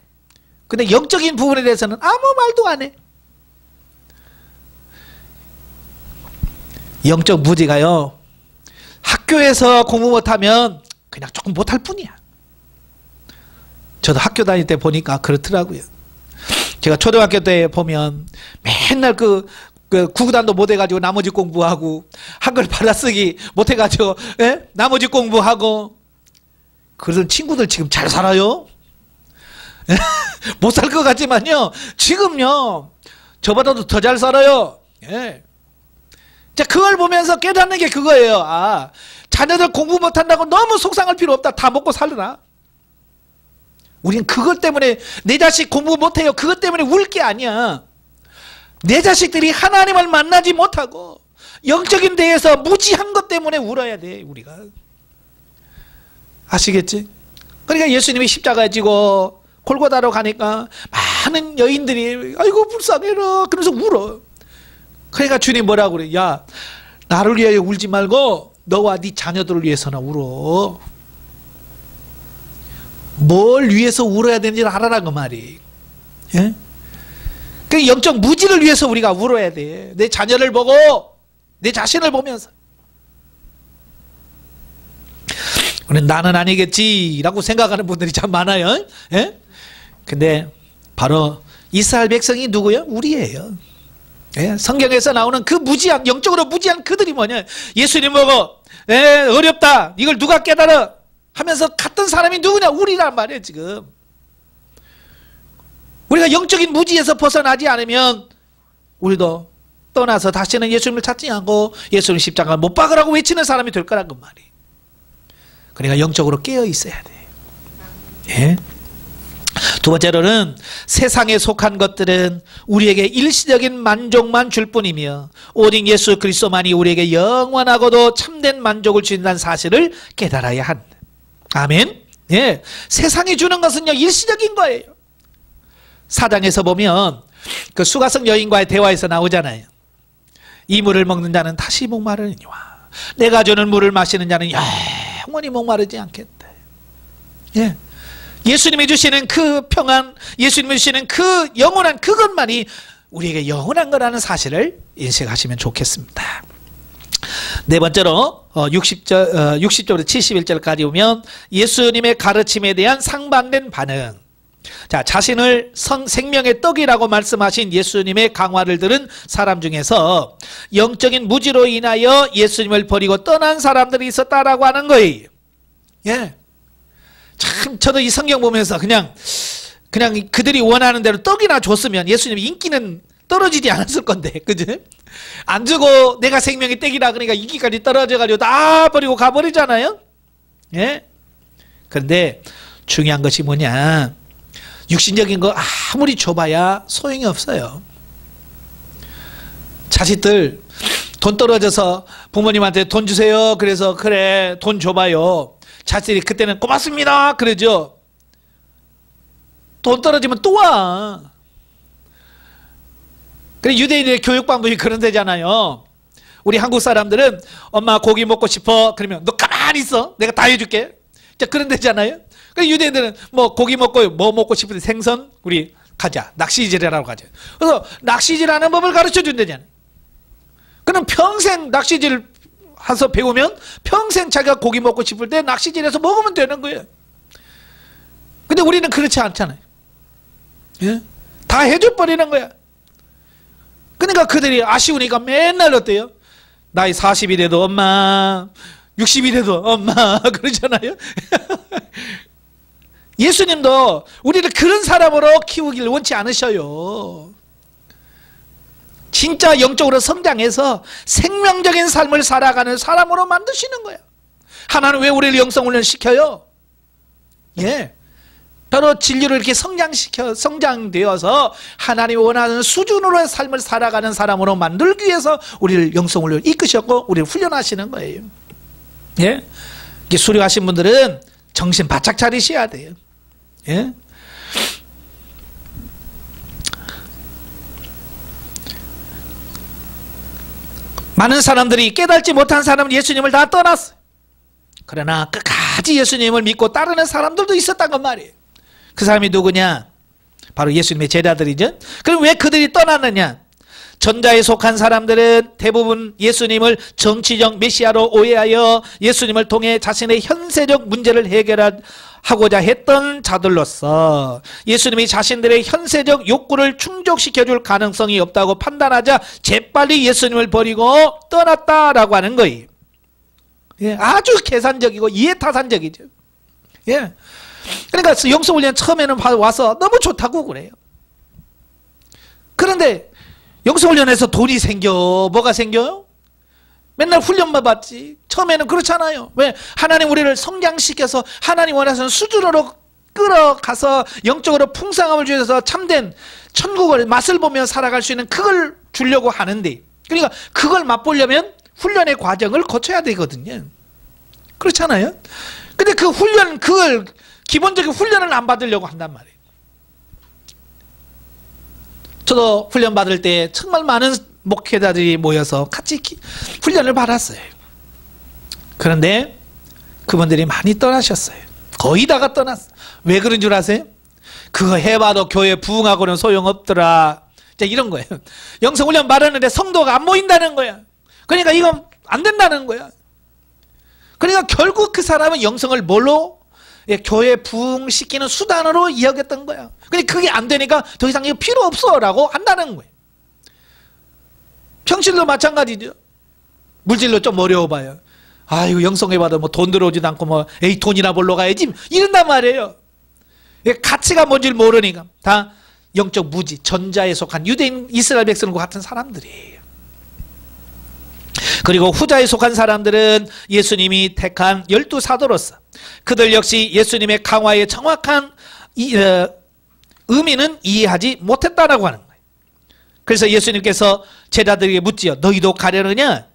근데 영적인 부분에 대해서는 아무 말도 안 해. 영적 무지가요 학교에서 공부 못하면 그냥 조금 못할 뿐이야. 저도 학교 다닐 때 보니까 그렇더라고요. 제가 초등학교 때 보면 맨날 그 구구단도 못 해가지고 나머지 공부하고 한글 받아쓰기 못 해가지고 나머지 공부하고 그런 친구들 지금 잘 살아요. 못 살 것 같지만요 지금요 저보다도 더 잘 살아요. 예. 자, 그걸 보면서 깨닫는 게 그거예요. 아, 자녀들 공부 못한다고 너무 속상할 필요 없다. 다 먹고 살려라. 우린 그것 때문에 내 자식 공부 못해요 그것 때문에 울 게 아니야. 내 자식들이 하나님을 만나지 못하고 영적인 데에서 무지한 것 때문에 울어야 돼, 우리가. 아시겠지? 그러니까 예수님이 십자가에 지고 골고다로 가니까 많은 여인들이 아이고 불쌍해라 그러면서 울어. 그러니까 주님 뭐라고 그래? 야, 나를 위하여 울지 말고 너와 네 자녀들을 위해서나 울어. 뭘 위해서 울어야 되는지를 알아라 그 말이. 예? 그 영적 무지를 위해서 우리가 울어야 돼. 내 자녀를 보고 내 자신을 보면서 나는 아니겠지라고 생각하는 분들이 참 많아요. 예? 근데 바로 이스라엘 백성이 누구요? 우리예요. 예? 성경에서 나오는 그 무지한, 영적으로 무지한 그들이 뭐냐? 예수님 보고 어렵다 이걸 누가 깨달아 하면서 갔던 사람이 누구냐? 우리란 말이에요. 지금 우리가 영적인 무지에서 벗어나지 않으면 우리도 떠나서 다시는 예수님을 찾지 않고 예수님 십자가를 못 박으라고 외치는 사람이 될 거란 그 말이. 그러니까 영적으로 깨어 있어야 돼. 예? 두 번째로는 세상에 속한 것들은 우리에게 일시적인 만족만 줄 뿐이며 오직 예수 그리스도만이 우리에게 영원하고도 참된 만족을 주신다는 사실을 깨달아야 한다. 아멘. 예. 세상이 주는 것은요 일시적인 거예요. 사장에서 보면 그 수가성 여인과의 대화에서 나오잖아요. 이 물을 먹는 자는 다시 목마르니와 내가 주는 물을 마시는 자는 영원히 목마르지 않겠다. 예. 예수님이 주시는 그 평안, 예수님이 주시는 그 영원한 그것만이 우리에게 영원한 거라는 사실을 인식하시면 좋겠습니다. 네 번째로 60절부터 71절까지 보면 예수님의 가르침에 대한 상반된 반응. 자, 자신을 생명의 떡이라고 말씀하신 예수님의 강화를 들은 사람 중에서 영적인 무지로 인하여 예수님을 버리고 떠난 사람들이 있었다라고 하는 거예요. 예. 참 저도 이 성경 보면서 그냥 그들이 원하는 대로 떡이나 줬으면 예수님의 인기는 떨어지지 않았을 건데, 그죠? 안 주고 내가 생명의 떡이라 그러니까 인기까지 떨어져가지고 다 버리고 가버리잖아요. 예. 그런데 중요한 것이 뭐냐? 육신적인 거 아무리 줘봐야 소용이 없어요. 자식들 돈 떨어져서 부모님한테 돈 주세요. 그래서 그래 돈 줘봐요. 자식들이 그때는 고맙습니다 그러죠. 돈 떨어지면 또 와. 그래 유대인의 교육 방법이 그런 데잖아요. 우리 한국 사람들은 엄마 고기 먹고 싶어 그러면 너 가만히 있어 내가 다 해줄게. 자 그런 데잖아요. 그래 유대인들은 뭐 고기 먹고 뭐 먹고 싶은데 생선 우리 가자 낚시질이라고 가자. 그래서 낚시질하는 법을 가르쳐 준다잖아요. 그럼 평생 낚시질 해서 배우면 평생 자기가 고기 먹고 싶을 때 낚시질해서 먹으면 되는 거예요. 근데 우리는 그렇지 않잖아요. 예? 다 해줘 버리는 거야. 그러니까 그들이 아쉬우니까 맨날 어때요? 나이 40이 돼도 엄마 60이 돼도 엄마 그러잖아요. 예수님도 우리를 그런 사람으로 키우기를 원치 않으셔요. 진짜 영적으로 성장해서 생명적인 삶을 살아가는 사람으로 만드시는 거예요. 하나는 왜 우리를 영성훈련을 시켜요? 예, 바로 진리로 이렇게 성장되어서 하나님이 원하는 수준으로의 삶을 살아가는 사람으로 만들기 위해서 우리를 영성훈련을 이끄셨고 우리를 훈련하시는 거예요. 예, 이게 수료하신 분들은 정신 바짝 차리셔야 돼요. 예? 많은 사람들이 깨닫지 못한 사람은 예수님을 다 떠났어요. 그러나 끝까지 예수님을 믿고 따르는 사람들도 있었단 말이에요. 그 사람이 누구냐? 바로 예수님의 제자들이죠. 그럼 왜 그들이 떠났느냐? 전자에 속한 사람들은 대부분 예수님을 정치적 메시아로 오해하여 예수님을 통해 자신의 현세적 문제를 해결하고자 했던 자들로서 예수님이 자신들의 현세적 욕구를 충족시켜줄 가능성이 없다고 판단하자 재빨리 예수님을 버리고 떠났다라고 하는 거예요. 예, 아주 계산적이고 이해타산적이죠. 예. 그러니까 영성훈련 처음에는 와서 너무 좋다고 그래요. 그런데 영성훈련에서 돈이 생겨. 뭐가 생겨요? 맨날 훈련만 받지. 처음에는 그렇잖아요. 왜? 하나님 우리를 성장시켜서 하나님 원하시는 수준으로 끌어가서 영적으로 풍성함을 주셔서 참된 천국을 맛을 보며 살아갈 수 있는 그걸 주려고 하는데, 그러니까 그걸 맛보려면 훈련의 과정을 거쳐야 되거든요. 그렇잖아요. 근데 그 훈련, 그걸 기본적인 훈련을 안 받으려고 한단 말이에요. 저도 훈련 받을 때 정말 많은 목회자들이 모여서 같이 훈련을 받았어요. 그런데 그분들이 많이 떠나셨어요. 거의 다가 떠났어요. 왜 그런 줄 아세요? 그거 해봐도 교회 부흥하고는 소용없더라. 이런 거예요. 영성훈련 받았는데 성도가 안 모인다는 거야. 그러니까 이건 안 된다는 거야. 그러니까 결국 그 사람은 영성을 뭘로? 교회 부흥시키는 수단으로 이야기했던 거야. 근데 그게 안 되니까 더 이상 이거 필요 없어 라고 한다는 거예요. 평신도 마찬가지죠. 물질로 좀 어려워봐요. 아이고 영성해봐도 뭐 돈 들어오지도 않고 뭐 에이 돈이나 벌러 가야지 이런단 말이에요. 가치가 뭔지 모르니까 다 영적 무지, 전자에 속한 유대인 이스라엘 백성과 같은 사람들이에요. 그리고 후자에 속한 사람들은 예수님이 택한 12사도로서 그들 역시 예수님의 강화의 정확한 의미는 이해하지 못했다라고 하는 거예요. 그래서 예수님께서 제자들에게 묻지요. 너희도 가려느냐?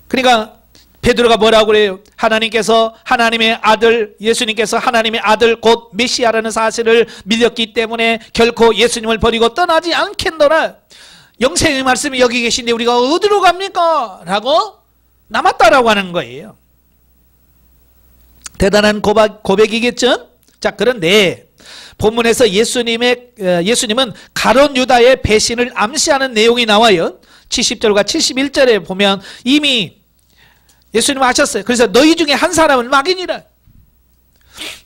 그러니까 베드로가 뭐라고 그래요? 하나님께서 하나님의 아들, 예수님께서 하나님의 아들 곧 메시아라는 사실을 믿었기 때문에 결코 예수님을 버리고 떠나지 않겠노라. 영생의 말씀이 여기 계신데 우리가 어디로 갑니까? 라고 남았다라고 하는 거예요. 대단한 고백이겠죠? 자, 그런데 본문에서 예수님은 가룟 유다의 배신을 암시하는 내용이 나와요. 70절과 71절에 보면 이미 예수님 하셨어요. 그래서 너희 중에 한 사람은 마귀니라.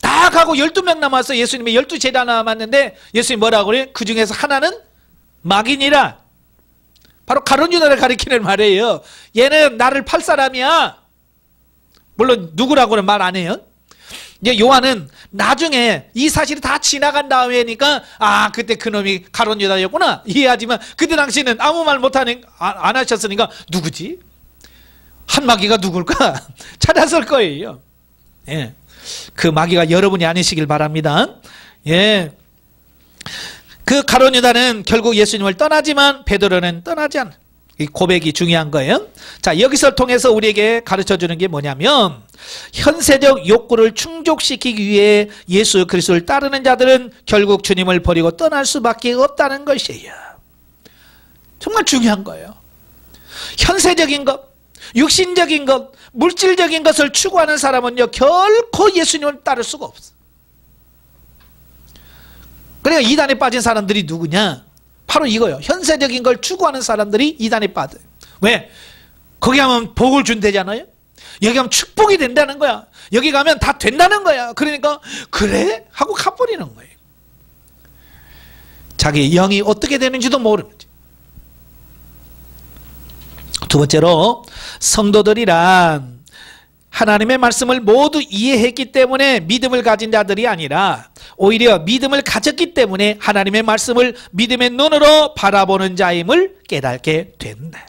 다 가고 12명 남았어. 예수님이 12제자 남았는데 예수님 뭐라고 그래요? 그 중에서 하나는 마귀니라. 바로 가룟 유다를 가리키는 말이에요. 얘는 나를 팔 사람이야. 물론 누구라고는 말 안 해요. 이제 요한은 나중에 이 사실이 다 지나간 다음에니까 아 그때 그놈이 가룟 유다였구나 이해하지만 그때 당시는 아무 말 못하는 안 하셨으니까 누구지? 한 마귀가 누굴까? 찾았을 거예요. 예, 그 마귀가 여러분이 아니시길 바랍니다. 예, 그 가룟 유다는 결국 예수님을 떠나지만 베드로는 떠나지 않아. 이 고백이 중요한 거예요. 자, 여기서 통해서 우리에게 가르쳐주는 게 뭐냐면 현세적 욕구를 충족시키기 위해 예수 그리스도를 따르는 자들은 결국 주님을 버리고 떠날 수밖에 없다는 것이에요. 정말 중요한 거예요. 현세적인 것, 육신적인 것, 물질적인 것을 추구하는 사람은요 결코 예수님을 따를 수가 없어. 그러니까 이단에 빠진 사람들이 누구냐? 바로 이거예요. 현세적인 걸 추구하는 사람들이 이단에 빠져요. 왜? 거기 가면 복을 준대잖아요. 여기 가면 축복이 된다는 거야. 여기 가면 다 된다는 거야. 그러니까 그래? 하고 가버리는 거예요. 자기 영이 어떻게 되는지도 모르는 거지. 두 번째로 성도들이란 하나님의 말씀을 모두 이해했기 때문에 믿음을 가진 자들이 아니라 오히려 믿음을 가졌기 때문에 하나님의 말씀을 믿음의 눈으로 바라보는 자임을 깨닫게 된다.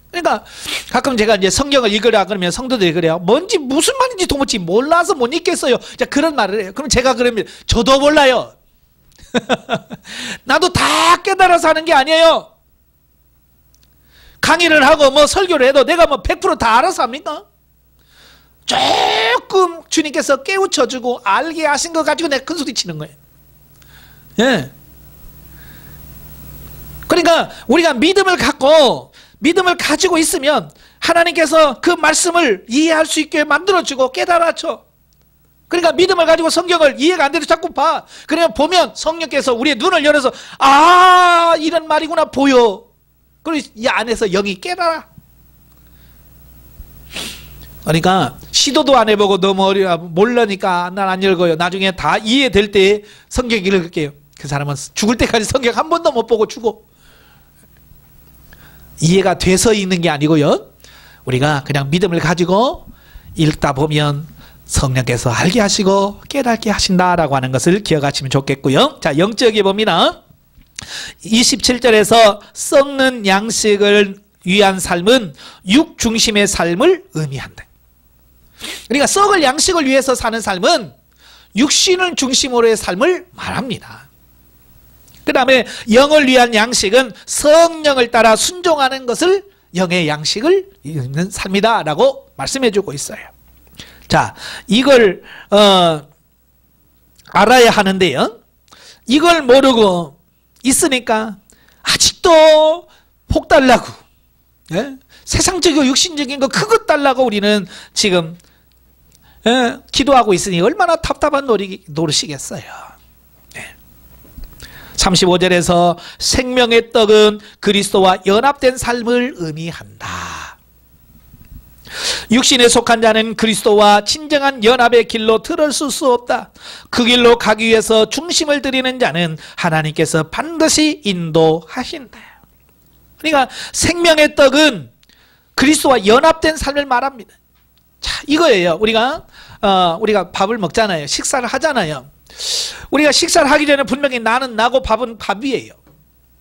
그러니까 가끔 제가 이제 성경을 읽으라 그러면 성도들이 그래요. 뭔지 무슨 말인지 도무지 몰라서 못 읽겠어요. 자, 그런 말을 해요. 그럼 제가 그러면 저도 몰라요. 나도 다 깨달아서 하는 게 아니에요. 강의를 하고 뭐 설교를 해도 내가 뭐 100% 다 알아서 합니까? 조금 주님께서 깨우쳐주고 알게 하신 거 가지고 내가 큰소리 치는 거예요. 예. 그러니까 우리가 믿음을 갖고 믿음을 가지고 있으면 하나님께서 그 말씀을 이해할 수 있게 만들어주고 깨달아줘. 그러니까 믿음을 가지고 성경을 이해가 안 돼도 자꾸 봐. 그러면 보면 성령께서 우리의 눈을 열어서 아 이런 말이구나 보여. 그리고 이 안에서 영이 깨달아. 그러니까 시도도 안 해보고 너무 어려워 모르니까 난 안 읽어요. 나중에 다 이해될 때 성경 읽을게요. 그 사람은 죽을 때까지 성경 한 번도 못 보고 죽어. 이해가 돼서 읽는 게 아니고요. 우리가 그냥 믿음을 가지고 읽다 보면 성령께서 알게 하시고 깨닫게 하신다라고 하는 것을 기억하시면 좋겠고요. 자, 영적이 봅니다. 27절에서 썩는 양식을 위한 삶은 육 중심의 삶을 의미한다. 그러니까 썩을 양식을 위해서 사는 삶은 육신을 중심으로의 삶을 말합니다. 그 다음에 영을 위한 양식은 성령을 따라 순종하는 것을 영의 양식을 있는 삶이다 라고 말씀해 주고 있어요. 자, 이걸 알아야 하는데요, 이걸 모르고 있으니까 아직도 복 달라고, 예? 세상적이고 육신적인 거 그것 달라고 우리는 지금 기도하고 있으니 얼마나 답답한 노릇이겠어요. 35절에서 생명의 떡은 그리스도와 연합된 삶을 의미한다. 육신에 속한 자는 그리스도와 진정한 연합의 길로 들어설 수 없다. 그 길로 가기 위해서 중심을 들이는 자는 하나님께서 반드시 인도하신다. 그러니까 생명의 떡은 그리스도와 연합된 삶을 말합니다. 자, 이거예요. 우리가 밥을 먹잖아요. 식사를 하잖아요. 우리가 식사를 하기 전에 분명히 나는 나고 밥은 밥이에요.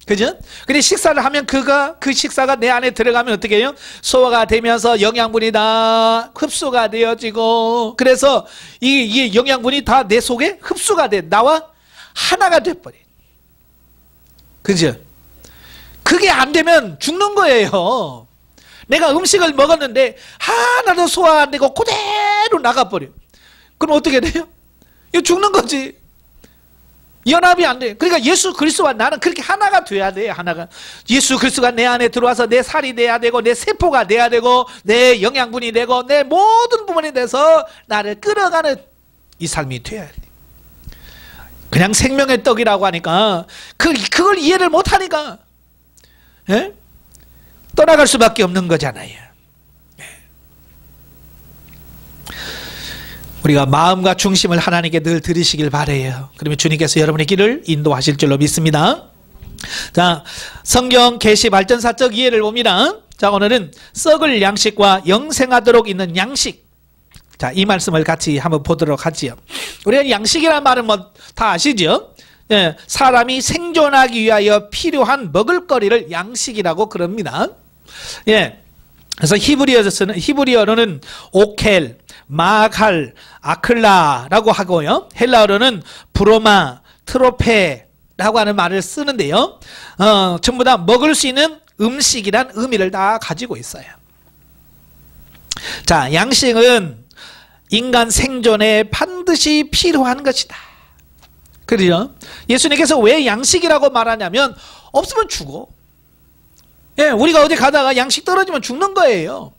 그죠? 근데 식사를 하면 그 식사가 내 안에 들어가면 어떻게 해요? 소화가 되면서 영양분이 다 흡수가 되어지고, 그래서 이 영양분이 다 내 속에 흡수가 돼. 나와 하나가 돼버려. 그죠? 그게 안 되면 죽는 거예요. 내가 음식을 먹었는데 하나도 소화 안 되고 그대로 나가버려. 그럼 어떻게 돼요? 이거 죽는 거지. 연합이 안 돼. 그러니까 예수 그리스도와 나는 그렇게 하나가 돼야 돼. 하나가. 예수 그리스도가 내 안에 들어와서 내 살이 돼야 되고, 내 세포가 돼야 되고, 내 영양분이 되고, 내 모든 부분이 돼서 나를 끌어가는 이 삶이 돼야 돼. 그냥 생명의 떡이라고 하니까 그걸 이해를 못하니까 떠나갈 수밖에 없는 거잖아요. 우리가 마음과 중심을 하나님께 늘 들으시길 바라요. 그러면 주님께서 여러분의 길을 인도하실 줄로 믿습니다. 자, 성경 계시 발전사적 이해를 봅니다. 자, 오늘은 썩을 양식과 영생하도록 있는 양식. 자, 이 말씀을 같이 한번 보도록 하지요. 우리가 양식이라는 말은 뭐 다 아시죠? 예, 사람이 생존하기 위하여 필요한 먹을거리를 양식이라고 그럽니다. 예. 그래서 히브리어로는 오켈, 마칼, 아클라라고 하고요. 헬라어로는 브로마, 트로페라고 하는 말을 쓰는데요. 전부 다 먹을 수 있는 음식이란 의미를 다 가지고 있어요. 자, 양식은 인간 생존에 반드시 필요한 것이다. 그래요? 예수님께서 왜 양식이라고 말하냐면 없으면 죽어. 예, 우리가 어디 가다가 양식 떨어지면 죽는 거예요.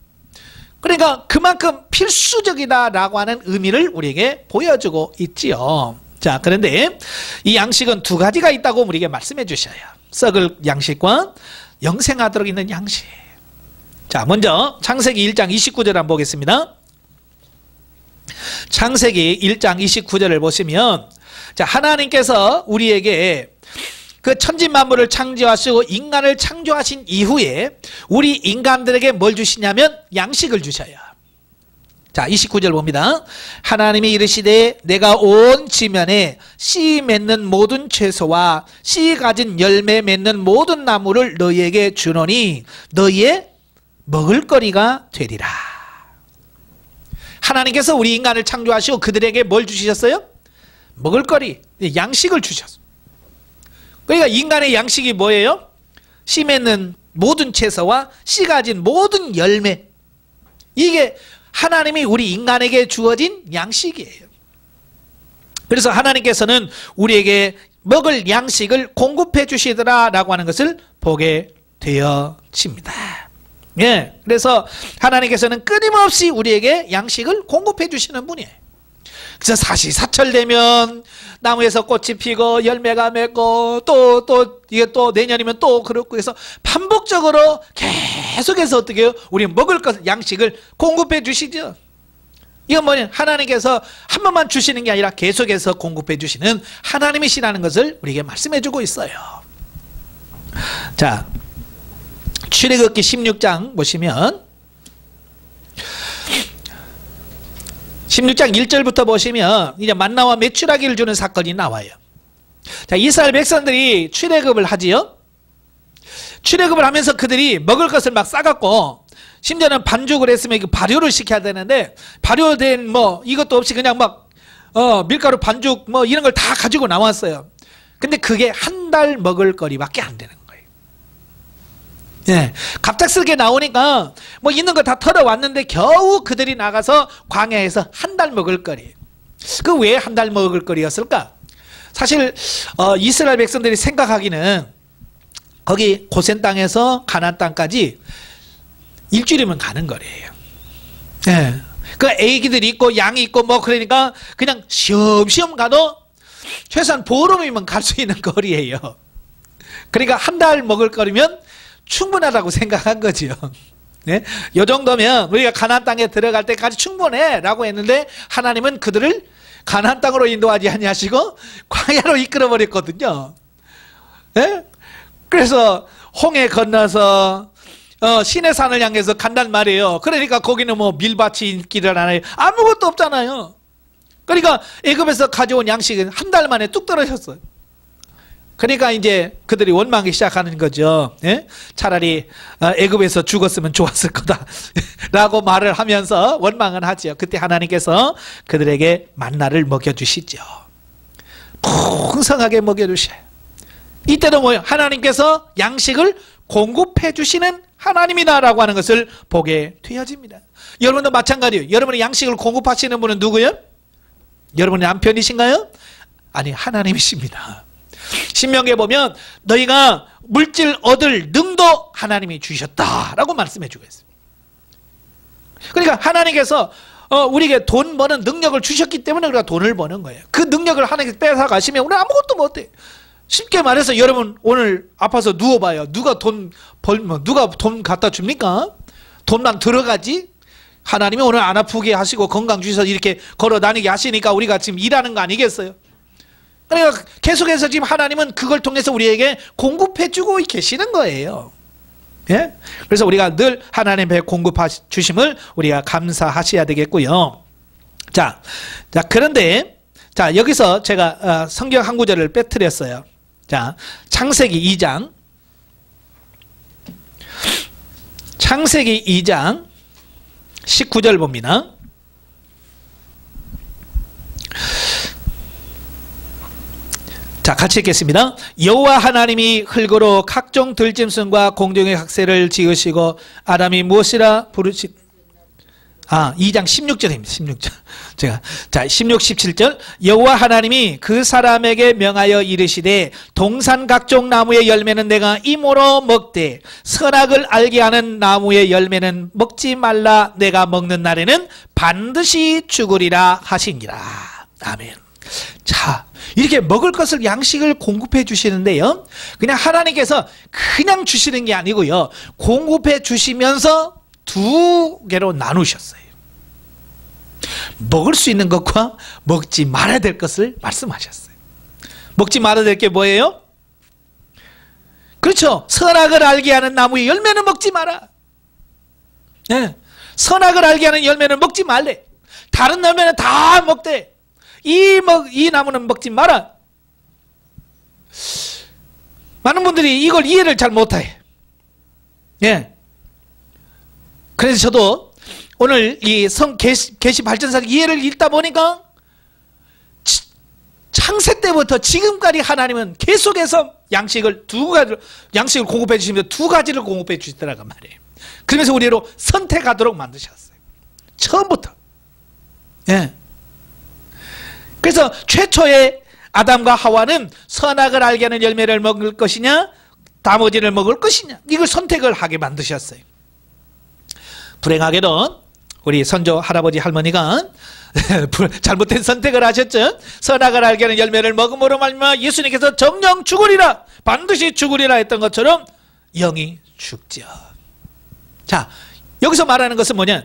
그러니까 그만큼 필수적이다라고 하는 의미를 우리에게 보여주고 있지요. 자, 그런데 이 양식은 두 가지가 있다고 우리에게 말씀해 주셔요. 썩을 양식과 영생하도록 있는 양식. 자, 먼저 창세기 1장 29절 한번 보겠습니다. 창세기 1장 29절을 보시면, 자, 하나님께서 우리에게 그 천지만물을 창조하시고 인간을 창조하신 이후에 우리 인간들에게 뭘 주시냐면 양식을 주셔요. 자, 29절 봅니다. 하나님이 이르시되 내가 온 지면에 씨 맺는 모든 채소와 씨 가진 열매 맺는 모든 나무를 너희에게 주노니 너희의 먹을거리가 되리라. 하나님께서 우리 인간을 창조하시고 그들에게 뭘 주셨어요? 먹을거리, 양식을 주셨어요. 그러니까 인간의 양식이 뭐예요? 씨 맺는 모든 채소와 씨 가진 모든 열매. 이게 하나님이 우리 인간에게 주어진 양식이에요. 그래서 하나님께서는 우리에게 먹을 양식을 공급해 주시더라라고 하는 것을 보게 되어집니다. 예, 그래서 하나님께서는 끊임없이 우리에게 양식을 공급해 주시는 분이에요. 그래서 사시사철되면 나무에서 꽃이 피고 열매가 맺고 이게 또 내년이면 또 그렇고 해서 반복적으로 계속해서 어떻게 해요? 우리 먹을 것 양식을 공급해 주시죠. 이건 뭐냐? 하나님께서 한 번만 주시는 게 아니라 계속해서 공급해 주시는 하나님이시라는 것을 우리에게 말씀해 주고 있어요. 자, 출애굽기 16장 보시면 16장 1절부터 보시면 이제 만나와 메추라기를 주는 사건이 나와요. 자, 이스라엘 백성들이 출애굽을 하지요. 출애굽을 하면서 그들이 먹을 것을 막 싸갖고 심지어는 반죽을 했으면 발효를 시켜야 되는데 발효된 뭐 이것도 없이 그냥 막 밀가루 반죽 뭐 이런 걸 다 가지고 나왔어요. 근데 그게 한 달 먹을 거리밖에 안 되는 거예요. 예, 갑작스럽게 나오니까 뭐 있는 거 다 털어왔는데 겨우 그들이 나가서 광야에서 한 달 먹을 거리. 그 왜 한 달 먹을 거리였을까? 사실 이스라엘 백성들이 생각하기는 거기 고센 땅에서 가나안 땅까지 일주일이면 가는 거리예요. 예. 그 애기들이 있고 양이 있고 뭐 그러니까 그냥 쉬엄쉬엄 가도 최소한 보름이면 갈 수 있는 거리예요. 그러니까 한 달 먹을 거리면 충분하다고 생각한 거죠. 네? 이 정도면 우리가 가나안 땅에 들어갈 때까지 충분해 라고 했는데 하나님은 그들을 가나안 땅으로 인도하지 아니하시고 광야로 이끌어 버렸거든요. 네? 그래서 홍해 건너서 시내산을 향해서 간단 말이에요. 그러니까 거기는 뭐 밀밭이 있기를 안 해요. 아무것도 없잖아요. 그러니까 애굽에서 가져온 양식은 한 달 만에 뚝 떨어졌어요. 그러니까 이제 그들이 원망하기 시작하는 거죠. 예? 차라리 애굽에서 죽었으면 좋았을 거다 라고 말을 하면서 원망은 하죠. 그때 하나님께서 그들에게 만나를 먹여주시죠. 풍성하게 먹여주셔요. 이때도 뭐예요? 하나님께서 양식을 공급해 주시는 하나님이다라고 하는 것을 보게 되어집니다. 여러분도 마찬가지예요. 여러분의 양식을 공급하시는 분은 누구예요? 여러분의 남편이신가요? 아니, 하나님이십니다. 신명기에 보면 너희가 물질 얻을 능도 하나님이 주셨다라고 말씀해 주고 있습니다. 그러니까 하나님께서 우리에게 돈 버는 능력을 주셨기 때문에 우리가 돈을 버는 거예요. 그 능력을 하나님께서 뺏어 가시면 우리는 아무것도 못해요. 쉽게 말해서 여러분 오늘 아파서 누워봐요. 누가 돈 갖다 줍니까? 돈만 들어가지? 하나님이 오늘 안 아프게 하시고 건강 주셔서 이렇게 걸어 다니게 하시니까 우리가 지금 일하는 거 아니겠어요? 그러니까 계속해서 지금 하나님은 그걸 통해서 우리에게 공급해 주고 계시는 거예요. 예? 그래서 우리가 늘 하나님의 공급해 주심을 우리가 감사하셔야 되겠고요. 자, 그런데 자, 여기서 제가 성경 한 구절을 빼뜨렸어요. 자, 창세기 2장. 창세기 2장 19절 봅니다. 자, 같이 읽겠습니다. 여호와 하나님이 흙으로 각종 들짐승과 공중의 각 새를 지으시고 아담이 무엇이라 부르시 2장 16절입니다. 16절. 자, 16, 17절. 여호와 하나님이 그 사람에게 명하여 이르시되 동산 각종 나무의 열매는 내가 임으로 먹되 선악을 알게 하는 나무의 열매는 먹지 말라. 내가 먹는 날에는 반드시 죽으리라 하시니라. 아멘. 자, 이렇게 먹을 것을 양식을 공급해 주시는데요. 그냥 하나님께서 그냥 주시는 게 아니고요. 공급해 주시면서 두 개로 나누셨어요. 먹을 수 있는 것과 먹지 말아야 될 것을 말씀하셨어요. 먹지 말아야 될 게 뭐예요? 그렇죠. 선악을 알게 하는 나무의 열매는 먹지 마라. 네. 선악을 알게 하는 열매는 먹지 말래. 다른 열매는 다 먹되 이 나무는 먹지 마라. 많은 분들이 이걸 이해를 잘 못해. 예. 그래서 저도 오늘 이 계시 발전사 이해를 읽다 보니까 창세 때부터 지금까지 하나님은 계속해서 양식을 공급해 주시면서 두 가지를 공급해 주시더라고 말이에요. 그러면서 우리로 선택하도록 만드셨어요. 처음부터. 예. 그래서 최초의 아담과 하와는 선악을 알게 하는 열매를 먹을 것이냐 나머지를 먹을 것이냐 이걸 선택을 하게 만드셨어요. 불행하게도 우리 선조 할아버지 할머니가 잘못된 선택을 하셨죠. 선악을 알게 하는 열매를 먹음으로 말미암아 예수님께서 정령 죽으리라 반드시 죽으리라 했던 것처럼 영이 죽죠. 자, 여기서 말하는 것은 뭐냐,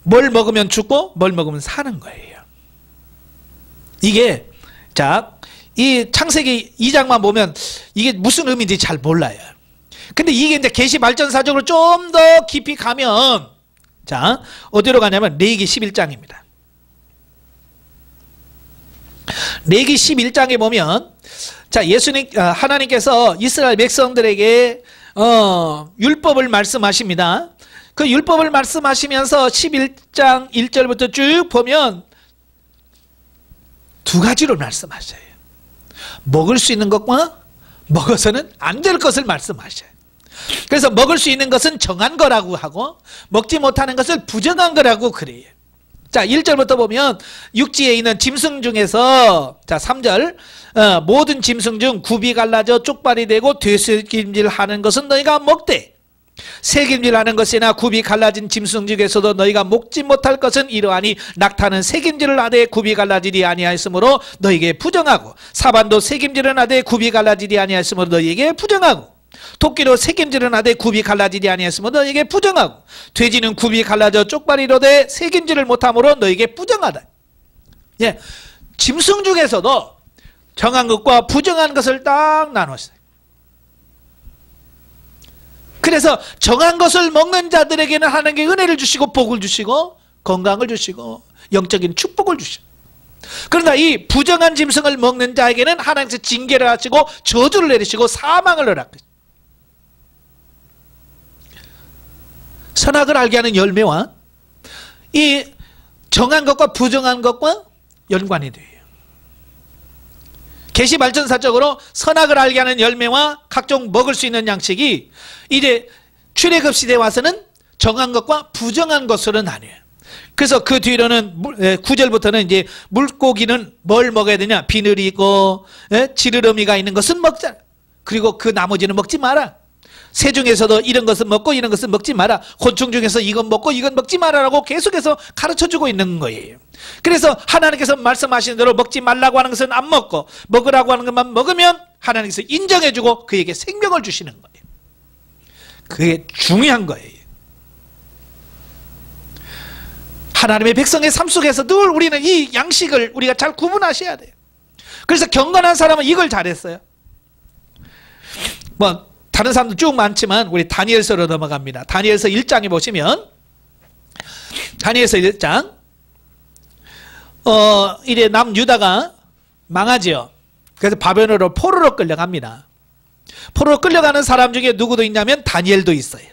뭘 먹으면 죽고 뭘 먹으면 사는 거예요. 이게 자, 이 창세기 2장만 보면 이게 무슨 의미인지 잘 몰라요. 근데 이게 이제 계시 발전사적으로 좀 더 깊이 가면 자, 어디로 가냐면 레위기 11장입니다. 레위기 11장에 보면 자, 하나님께서 이스라엘 백성들에게 율법을 말씀하십니다. 그 율법을 말씀하시면서 11장 1절부터 쭉 보면 두 가지로 말씀하셔요. 먹을 수 있는 것과 먹어서는 안 될 것을 말씀하셔요. 그래서 먹을 수 있는 것은 정한 거라고 하고 먹지 못하는 것을 부정한 거라고 그래요. 자, 1절부터 보면 육지에 있는 짐승 중에서, 자, 3절, 모든 짐승 중 굽이 갈라져 쪽발이 되고 되새김질하는 것은 너희가 먹되 새김질하는 것이나 굽이 갈라진 짐승 중에서도 너희가 먹지 못할 것은 이러하니 낙타는 새김질을 하되 굽이 갈라지지 아니하였으므로 너희에게 부정하고 사반도 새김질을 하되 굽이 갈라지지 아니하였으므로 너희에게 부정하고 토끼도 새김질은 하되 굽이 갈라지지 아니하였으므로 너희에게 부정하고 돼지는 굽이 갈라져 쪽발이로되 새김질을 못함으로 너희에게 부정하다. 예, 짐승 중에서도 정한 것과 부정한 것을 딱 나눴어요. 그래서 정한 것을 먹는 자들에게는 하나님께 은혜를 주시고 복을 주시고 건강을 주시고 영적인 축복을 주시고, 그러나 이 부정한 짐승을 먹는 자에게는 하나님께서 징계를 하시고 저주를 내리시고 사망을 허락하십니다. 선악을 알게 하는 열매와 이 정한 것과 부정한 것과 연관이 돼요. 계시발전사적으로 선악을 알게 하는 열매와 각종 먹을 수 있는 양식이 이제 출애굽 시대에 와서는 정한 것과 부정한 것으로 나뉘어요. 그래서 그 뒤로는 9절부터는 이제 물고기는 뭘 먹어야 되냐? 비늘이고 지느러미가 있는 것은 먹자. 그리고 그 나머지는 먹지 마라. 새 중에서도 이런 것은 먹고 이런 것은 먹지 마라. 곤충 중에서 이건 먹고 이건 먹지 마라라고 계속해서 가르쳐주고 있는 거예요. 그래서 하나님께서 말씀하시는 대로 먹지 말라고 하는 것은 안 먹고 먹으라고 하는 것만 먹으면 하나님께서 인정해주고 그에게 생명을 주시는 거예요. 그게 중요한 거예요. 하나님의 백성의 삶 속에서 늘 우리는 이 양식을 우리가 잘 구분하셔야 돼요. 그래서 경건한 사람은 이걸 잘했어요. 뭐 다른 사람도 쭉 많지만 우리 다니엘서로 넘어갑니다. 다니엘서 1장에 보시면 다니엘서 1장 이제 남유다가 망하지요. 그래서 바벨론으로 포로로 끌려갑니다. 포로로 끌려가는 사람 중에 누구도 있냐면 다니엘도 있어요.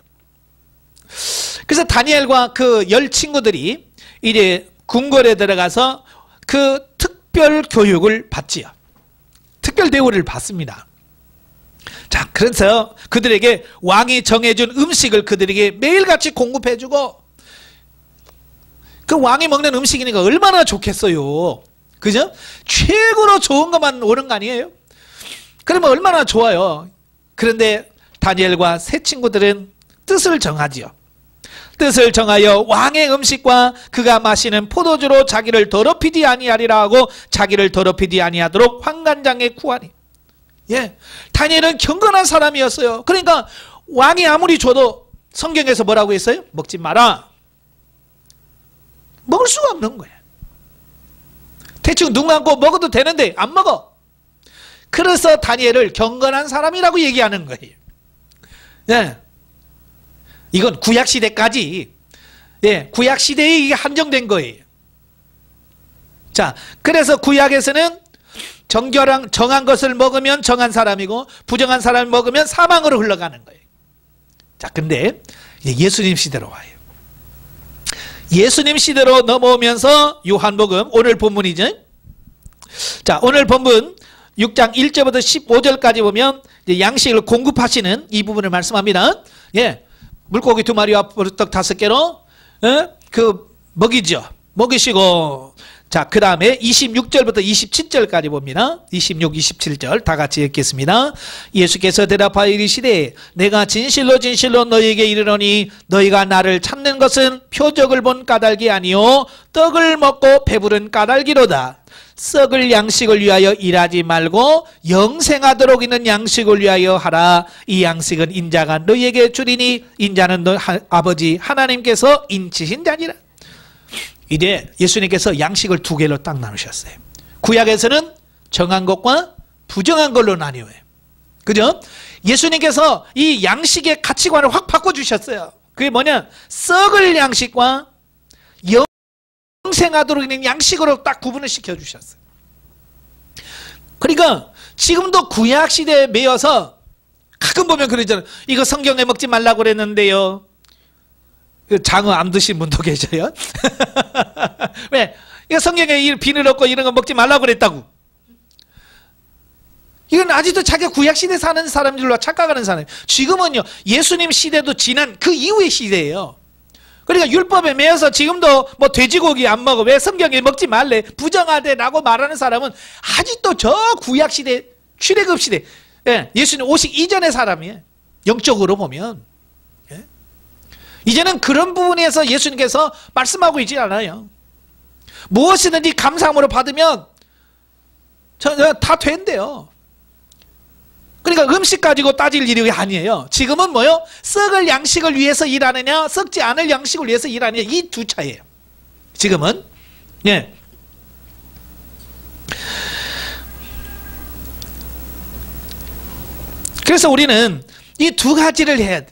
그래서 다니엘과 그 10 친구들이 이제 궁궐에 들어가서 그 특별 교육을 받지요. 특별 대우를 받습니다. 자, 그래서 그들에게 왕이 정해준 음식을 그들에게 매일같이 공급해주고, 그 왕이 먹는 음식이니까 얼마나 좋겠어요. 그죠? 최고로 좋은 것만 오는 거 아니에요? 그러면 얼마나 좋아요. 그런데 다니엘과 세 친구들은 뜻을 정하지요. 뜻을 정하여 왕의 음식과 그가 마시는 포도주로 자기를 더럽히지 아니하리라 하고 자기를 더럽히지 아니하도록 환관장에 구하니. 예, 다니엘은 경건한 사람이었어요. 그러니까 왕이 아무리 줘도 성경에서 뭐라고 했어요? 먹지 마라. 먹을 수가 없는 거예요. 대충 눈 감고 먹어도 되는데 안 먹어. 그래서 다니엘을 경건한 사람이라고 얘기하는 거예요. 예, 이건 구약시대까지, 예, 구약시대에 이게 한정된 거예요. 자, 그래서 구약에서는 정한 것을 먹으면 정한 사람이고 부정한 사람을 먹으면 사망으로 흘러가는 거예요. 자, 근데 예수님 시대로 와요. 예수님 시대로 넘어오면서 요한복음 오늘 본문이죠. 자, 오늘 본문 6장 1절부터 15절까지 보면 이제 양식을 공급하시는 이 부분을 말씀합니다. 예, 물고기 2마리와 보리떡 5개로 그 먹이죠. 먹이시고, 자, 그 다음에 26절부터 27절까지 봅니다. 26, 27절 다 같이 읽겠습니다. 예수께서 대답하여 이르시되 내가 진실로 진실로 너희에게 이르노니 너희가 나를 찾는 것은 표적을 본 까닭이 아니요 떡을 먹고 배부른 까닭이로다. 썩을 양식을 위하여 일하지 말고 영생하도록 있는 양식을 위하여 하라. 이 양식은 인자가 너희에게 주리니 인자는 너 아버지 하나님께서 인치신 자니라. 이제 예수님께서 양식을 2개로 딱 나누셨어요. 구약에서는 정한 것과 부정한 걸로 나뉘어요. 그죠? 예수님께서 이 양식의 가치관을 확 바꿔주셨어요. 그게 뭐냐? 썩을 양식과 영생하도록 있는 양식으로 딱 구분을 시켜주셨어요. 그러니까 지금도 구약시대에 매여서 가끔 보면 그러잖아요. 이거 성경에 먹지 말라고 그랬는데요. 장어 안 드신 분도 계셔요. 왜? 이거 성경에 비늘 없고 이런 거 먹지 말라고 그랬다고. 이건 아직도 자기가 구약시대 사는 사람들로 착각하는 사람이에요. 지금은요, 예수님 시대도 지난 그 이후의 시대예요. 그러니까 율법에 매여서 지금도 뭐 돼지고기 안 먹어. 왜 성경에 먹지 말래? 부정하대라고 말하는 사람은 아직도 저 구약시대, 출애굽시대, 예, 예수님 오시기 이전의 사람이에요. 영적으로 보면. 예? 이제는 그런 부분에서 예수님께서 말씀하고 있지 않아요. 무엇이든지 감사함으로 받으면 다 된대요. 그러니까 음식 가지고 따질 일이 아니에요. 지금은 뭐요? 썩을 양식을 위해서 일하느냐, 썩지 않을 양식을 위해서 일하느냐, 이 두 차이예요. 지금은. 예. 그래서 우리는 이 두 가지를 해야 돼.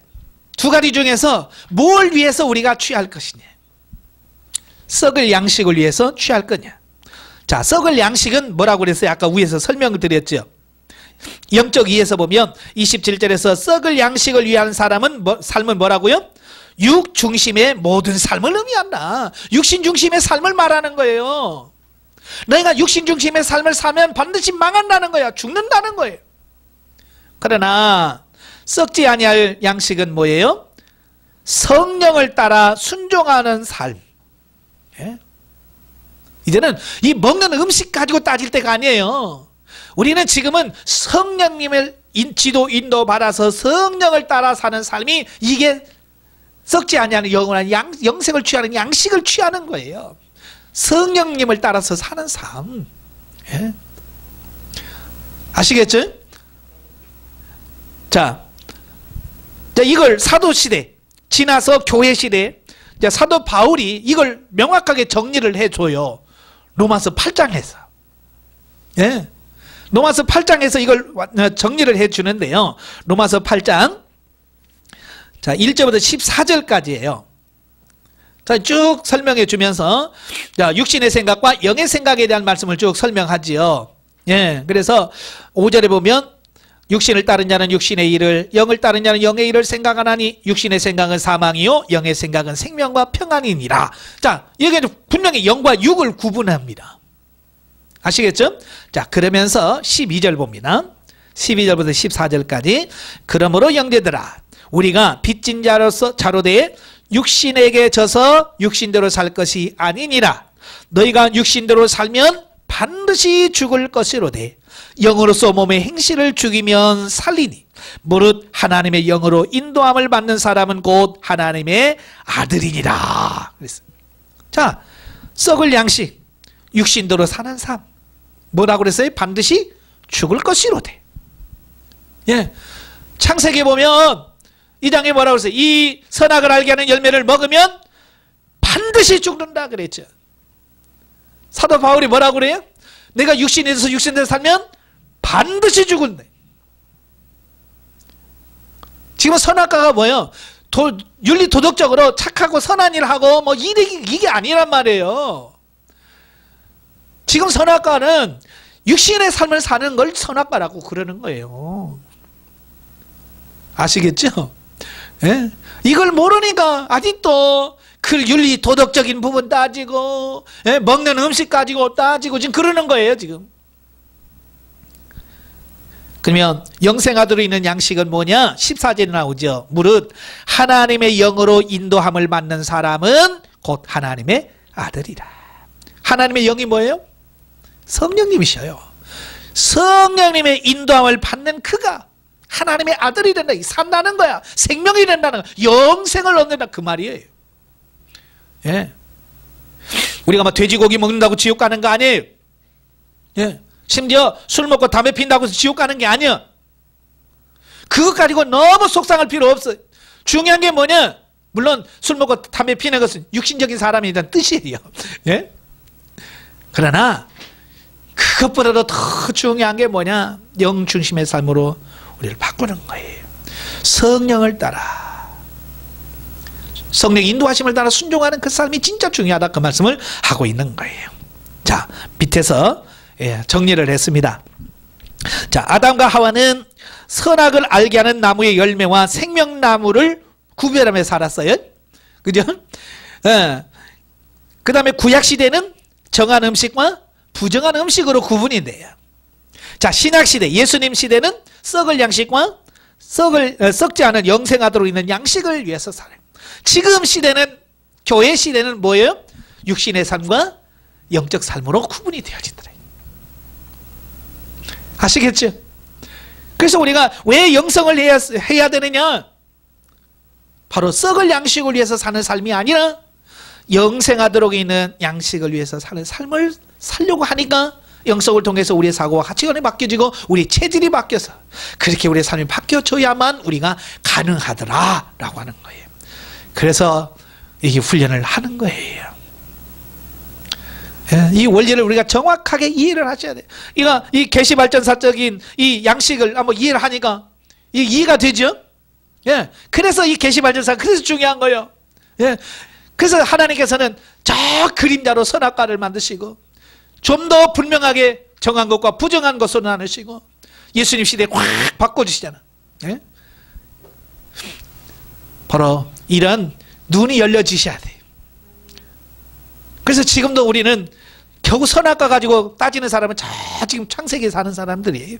두 가지 중에서 뭘 위해서 우리가 취할 것이냐. 썩을 양식을 위해서 취할 거냐. 자, 썩을 양식은 뭐라고 그랬어요? 아까 위에서 설명을 드렸죠. 영적 이에서 보면 27절에서 썩을 양식을 위한 삶은 뭐라고요? 육 중심의 모든 삶을 의미한다. 육신 중심의 삶을 말하는 거예요. 너희가 육신 중심의 삶을 사면 반드시 망한다는 거야. 죽는다는 거예요. 그러나 썩지 아니할 양식은 뭐예요? 성령을 따라 순종하는 삶. 예? 이제는 이 먹는 음식 가지고 따질 때가 아니에요. 우리는 지금은 성령님을 지도 인도 받아서 성령을 따라 사는 삶이, 이게 썩지 아니하는 영원한 영생을 취하는 양식을 취하는 거예요. 성령님을 따라서 사는 삶. 예? 아시겠죠? 자, 이걸 사도시대 지나서 교회시대, 사도 바울이 이걸 명확하게 정리를 해줘요. 로마서 8장에서. 예. 로마서 8장에서 이걸 정리를 해주는데요. 로마서 8장, 자, 1절부터 14절까지예요. 자, 쭉 설명해 주면서, 자, 육신의 생각과 영의 생각에 대한 말씀을 쭉 설명하지요. 예. 그래서 5절에 보면, 육신을 따른 자는 육신의 일을, 영을 따른 자는 영의 일을 생각하나니 육신의 생각은 사망이요 영의 생각은 생명과 평안이니라. 자, 여기 분명히 영과 육을 구분합니다. 아시겠죠? 자, 그러면서 12절 봅니다. 12절부터 14절까지. 그러므로 형제들아, 우리가 빚진 자로 대해 육신에게 져서 육신대로 살 것이 아니니라. 너희가 육신대로 살면 반드시 죽을 것이로되 영으로서 몸의 행실을 죽이면 살리니 무릇 하나님의 영으로 인도함을 받는 사람은 곧 하나님의 아들이니라. 그랬어요. 자, 썩을 양식, 육신대로 사는 삶. 뭐라고 그랬어요? 반드시 죽을 것이로되. 예. 창세기에 보면 이 장에 뭐라고 그랬어요? 이 선악을 알게 하는 열매를 먹으면 반드시 죽는다 그랬죠. 사도 바울이 뭐라고 그래요? 내가 육신에서 육신대로 살면 반드시 죽는다. 지금 선악과가 뭐예요? 윤리 도덕적으로 착하고 선한 일 하고 뭐 이게 아니란 말이에요. 지금 선악과는 육신의 삶을 사는 걸 선악과라고 그러는 거예요. 아시겠죠? 예? 이걸 모르니까 아직도 그 윤리 도덕적인 부분 따지고, 예? 먹는 음식 가지고 따지고 지금 그러는 거예요, 지금. 그러면 영생하도록 있는 양식은 뭐냐? 14절에 나오죠. 무릇 하나님의 영으로 인도함을 받는 사람은 곧 하나님의 아들이라. 하나님의 영이 뭐예요? 성령님이셔요. 성령님의 인도함을 받는 그가 하나님의 아들이 된다. 산다는 거야. 생명이 된다는 거야. 영생을 얻는다. 그 말이에요. 예. 우리가 막 돼지고기 먹는다고 지옥 가는 거 아니에요. 예. 심지어 술 먹고 담배 핀다고 해서 지옥 가는 게 아니야. 그것 가지고 너무 속상할 필요 없어요. 중요한 게 뭐냐? 물론 술 먹고 담배 피는 것은 육신적인 사람에 대한 뜻이에요. 예? 그러나 그것보다도 더 중요한 게 뭐냐? 영 중심의 삶으로 우리를 바꾸는 거예요. 성령을 따라, 성령 인도하심을 따라 순종하는 그 삶이 진짜 중요하다. 그 말씀을 하고 있는 거예요. 자, 밑에서 정리를 했습니다. 자, 아담과 하와는 선악을 알게 하는 나무의 열매와 생명나무를 구별하며 살았어요. 그죠? 그 다음에 구약시대는 정한 음식과 부정한 음식으로 구분이 돼요. 자, 신약시대 예수님 시대는 썩을 양식과 썩지 않은 영생하도록 있는 양식을 위해서 살아요. 지금 시대는 교회 시대는 뭐예요? 육신의 삶과 영적 삶으로 구분이 되어진다. 아시겠죠? 그래서 우리가 왜 영성을 해야 되느냐? 바로 썩을 양식을 위해서 사는 삶이 아니라 영생하도록 있는 양식을 위해서 사는 삶을 살려고 하니까 영성을 통해서 우리의 사고와 가치관이 바뀌어지고 우리 체질이 바뀌어서 그렇게 우리의 삶이 바뀌어져야만 우리가 가능하더라라고 하는 거예요. 그래서 이게 훈련을 하는 거예요. 이 원리를 우리가 정확하게 이해를 하셔야 돼요. 이 계시발전사적인 이 양식을 한번 이해를 하니까 이해가 되죠? 예. 그래서 이 계시발전사 그래서 중요한 거예요. 예. 그래서 하나님께서는 저 그림자로 선악과를 만드시고 좀 더 분명하게 정한 것과 부정한 것으로 나누시고 예수님 시대에 확 바꿔주시잖아. 예? 바로 이런 눈이 열려지셔야 돼요. 그래서 지금도 우리는 겨우 선악과 가지고 따지는 사람은 지금 창세기에 사는 사람들이에요.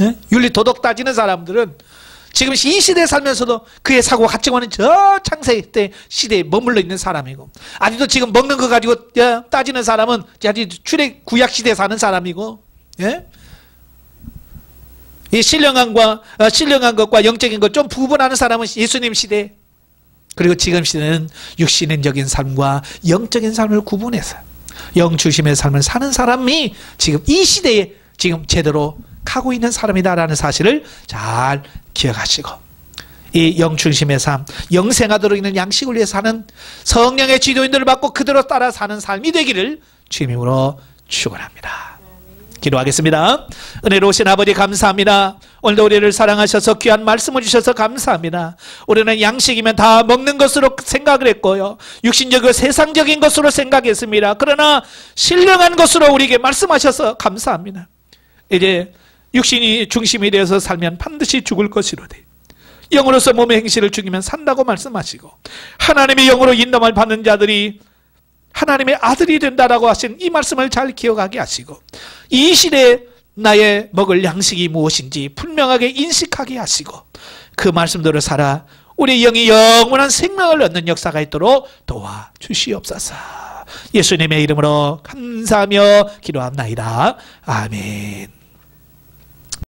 예? 윤리 도덕 따지는 사람들은 지금 이 시대에 살면서도 그의 사고 가치관은 저 창세기 때 시대에 머물러 있는 사람이고 아직도 지금 먹는 거 가지고 따지는 사람은 아직 출애 구약 시대에 사는 사람이고 예? 이 신령한 것과 영적인 것 좀 구분하는 사람은 예수님 시대 그리고 지금 시대는 육신적인 삶과 영적인 삶을 구분해서 영중심의 삶을 사는 사람이 지금 이 시대에 지금 제대로 가고 있는 사람이다라는 사실을 잘 기억하시고 이 영중심의 삶, 영생하도록 있는 양식을 위해 사는 성령의 지도인들을 받고 그대로 따라 사는 삶이 되기를 주님으로 축원합니다. 기도하겠습니다. 은혜로우신 아버지 감사합니다. 오늘도 우리를 사랑하셔서 귀한 말씀을 주셔서 감사합니다. 우리는 양식이면 다 먹는 것으로 생각을 했고요. 육신적이고 세상적인 것으로 생각했습니다. 그러나 신령한 것으로 우리에게 말씀하셔서 감사합니다. 이제 육신이 중심이 되어서 살면 반드시 죽을 것이로되 영으로서 몸의 행실을 죽이면 산다고 말씀하시고 하나님의 영으로 인도함을 받는 자들이 하나님의 아들이 된다라고 하신 이 말씀을 잘 기억하게 하시고 이 시대에 나의 먹을 양식이 무엇인지 분명하게 인식하게 하시고 그 말씀대로 살아 우리 영이 영원한 생명을 얻는 역사가 있도록 도와주시옵소서. 예수님의 이름으로 감사하며 기도합나이다. 아멘.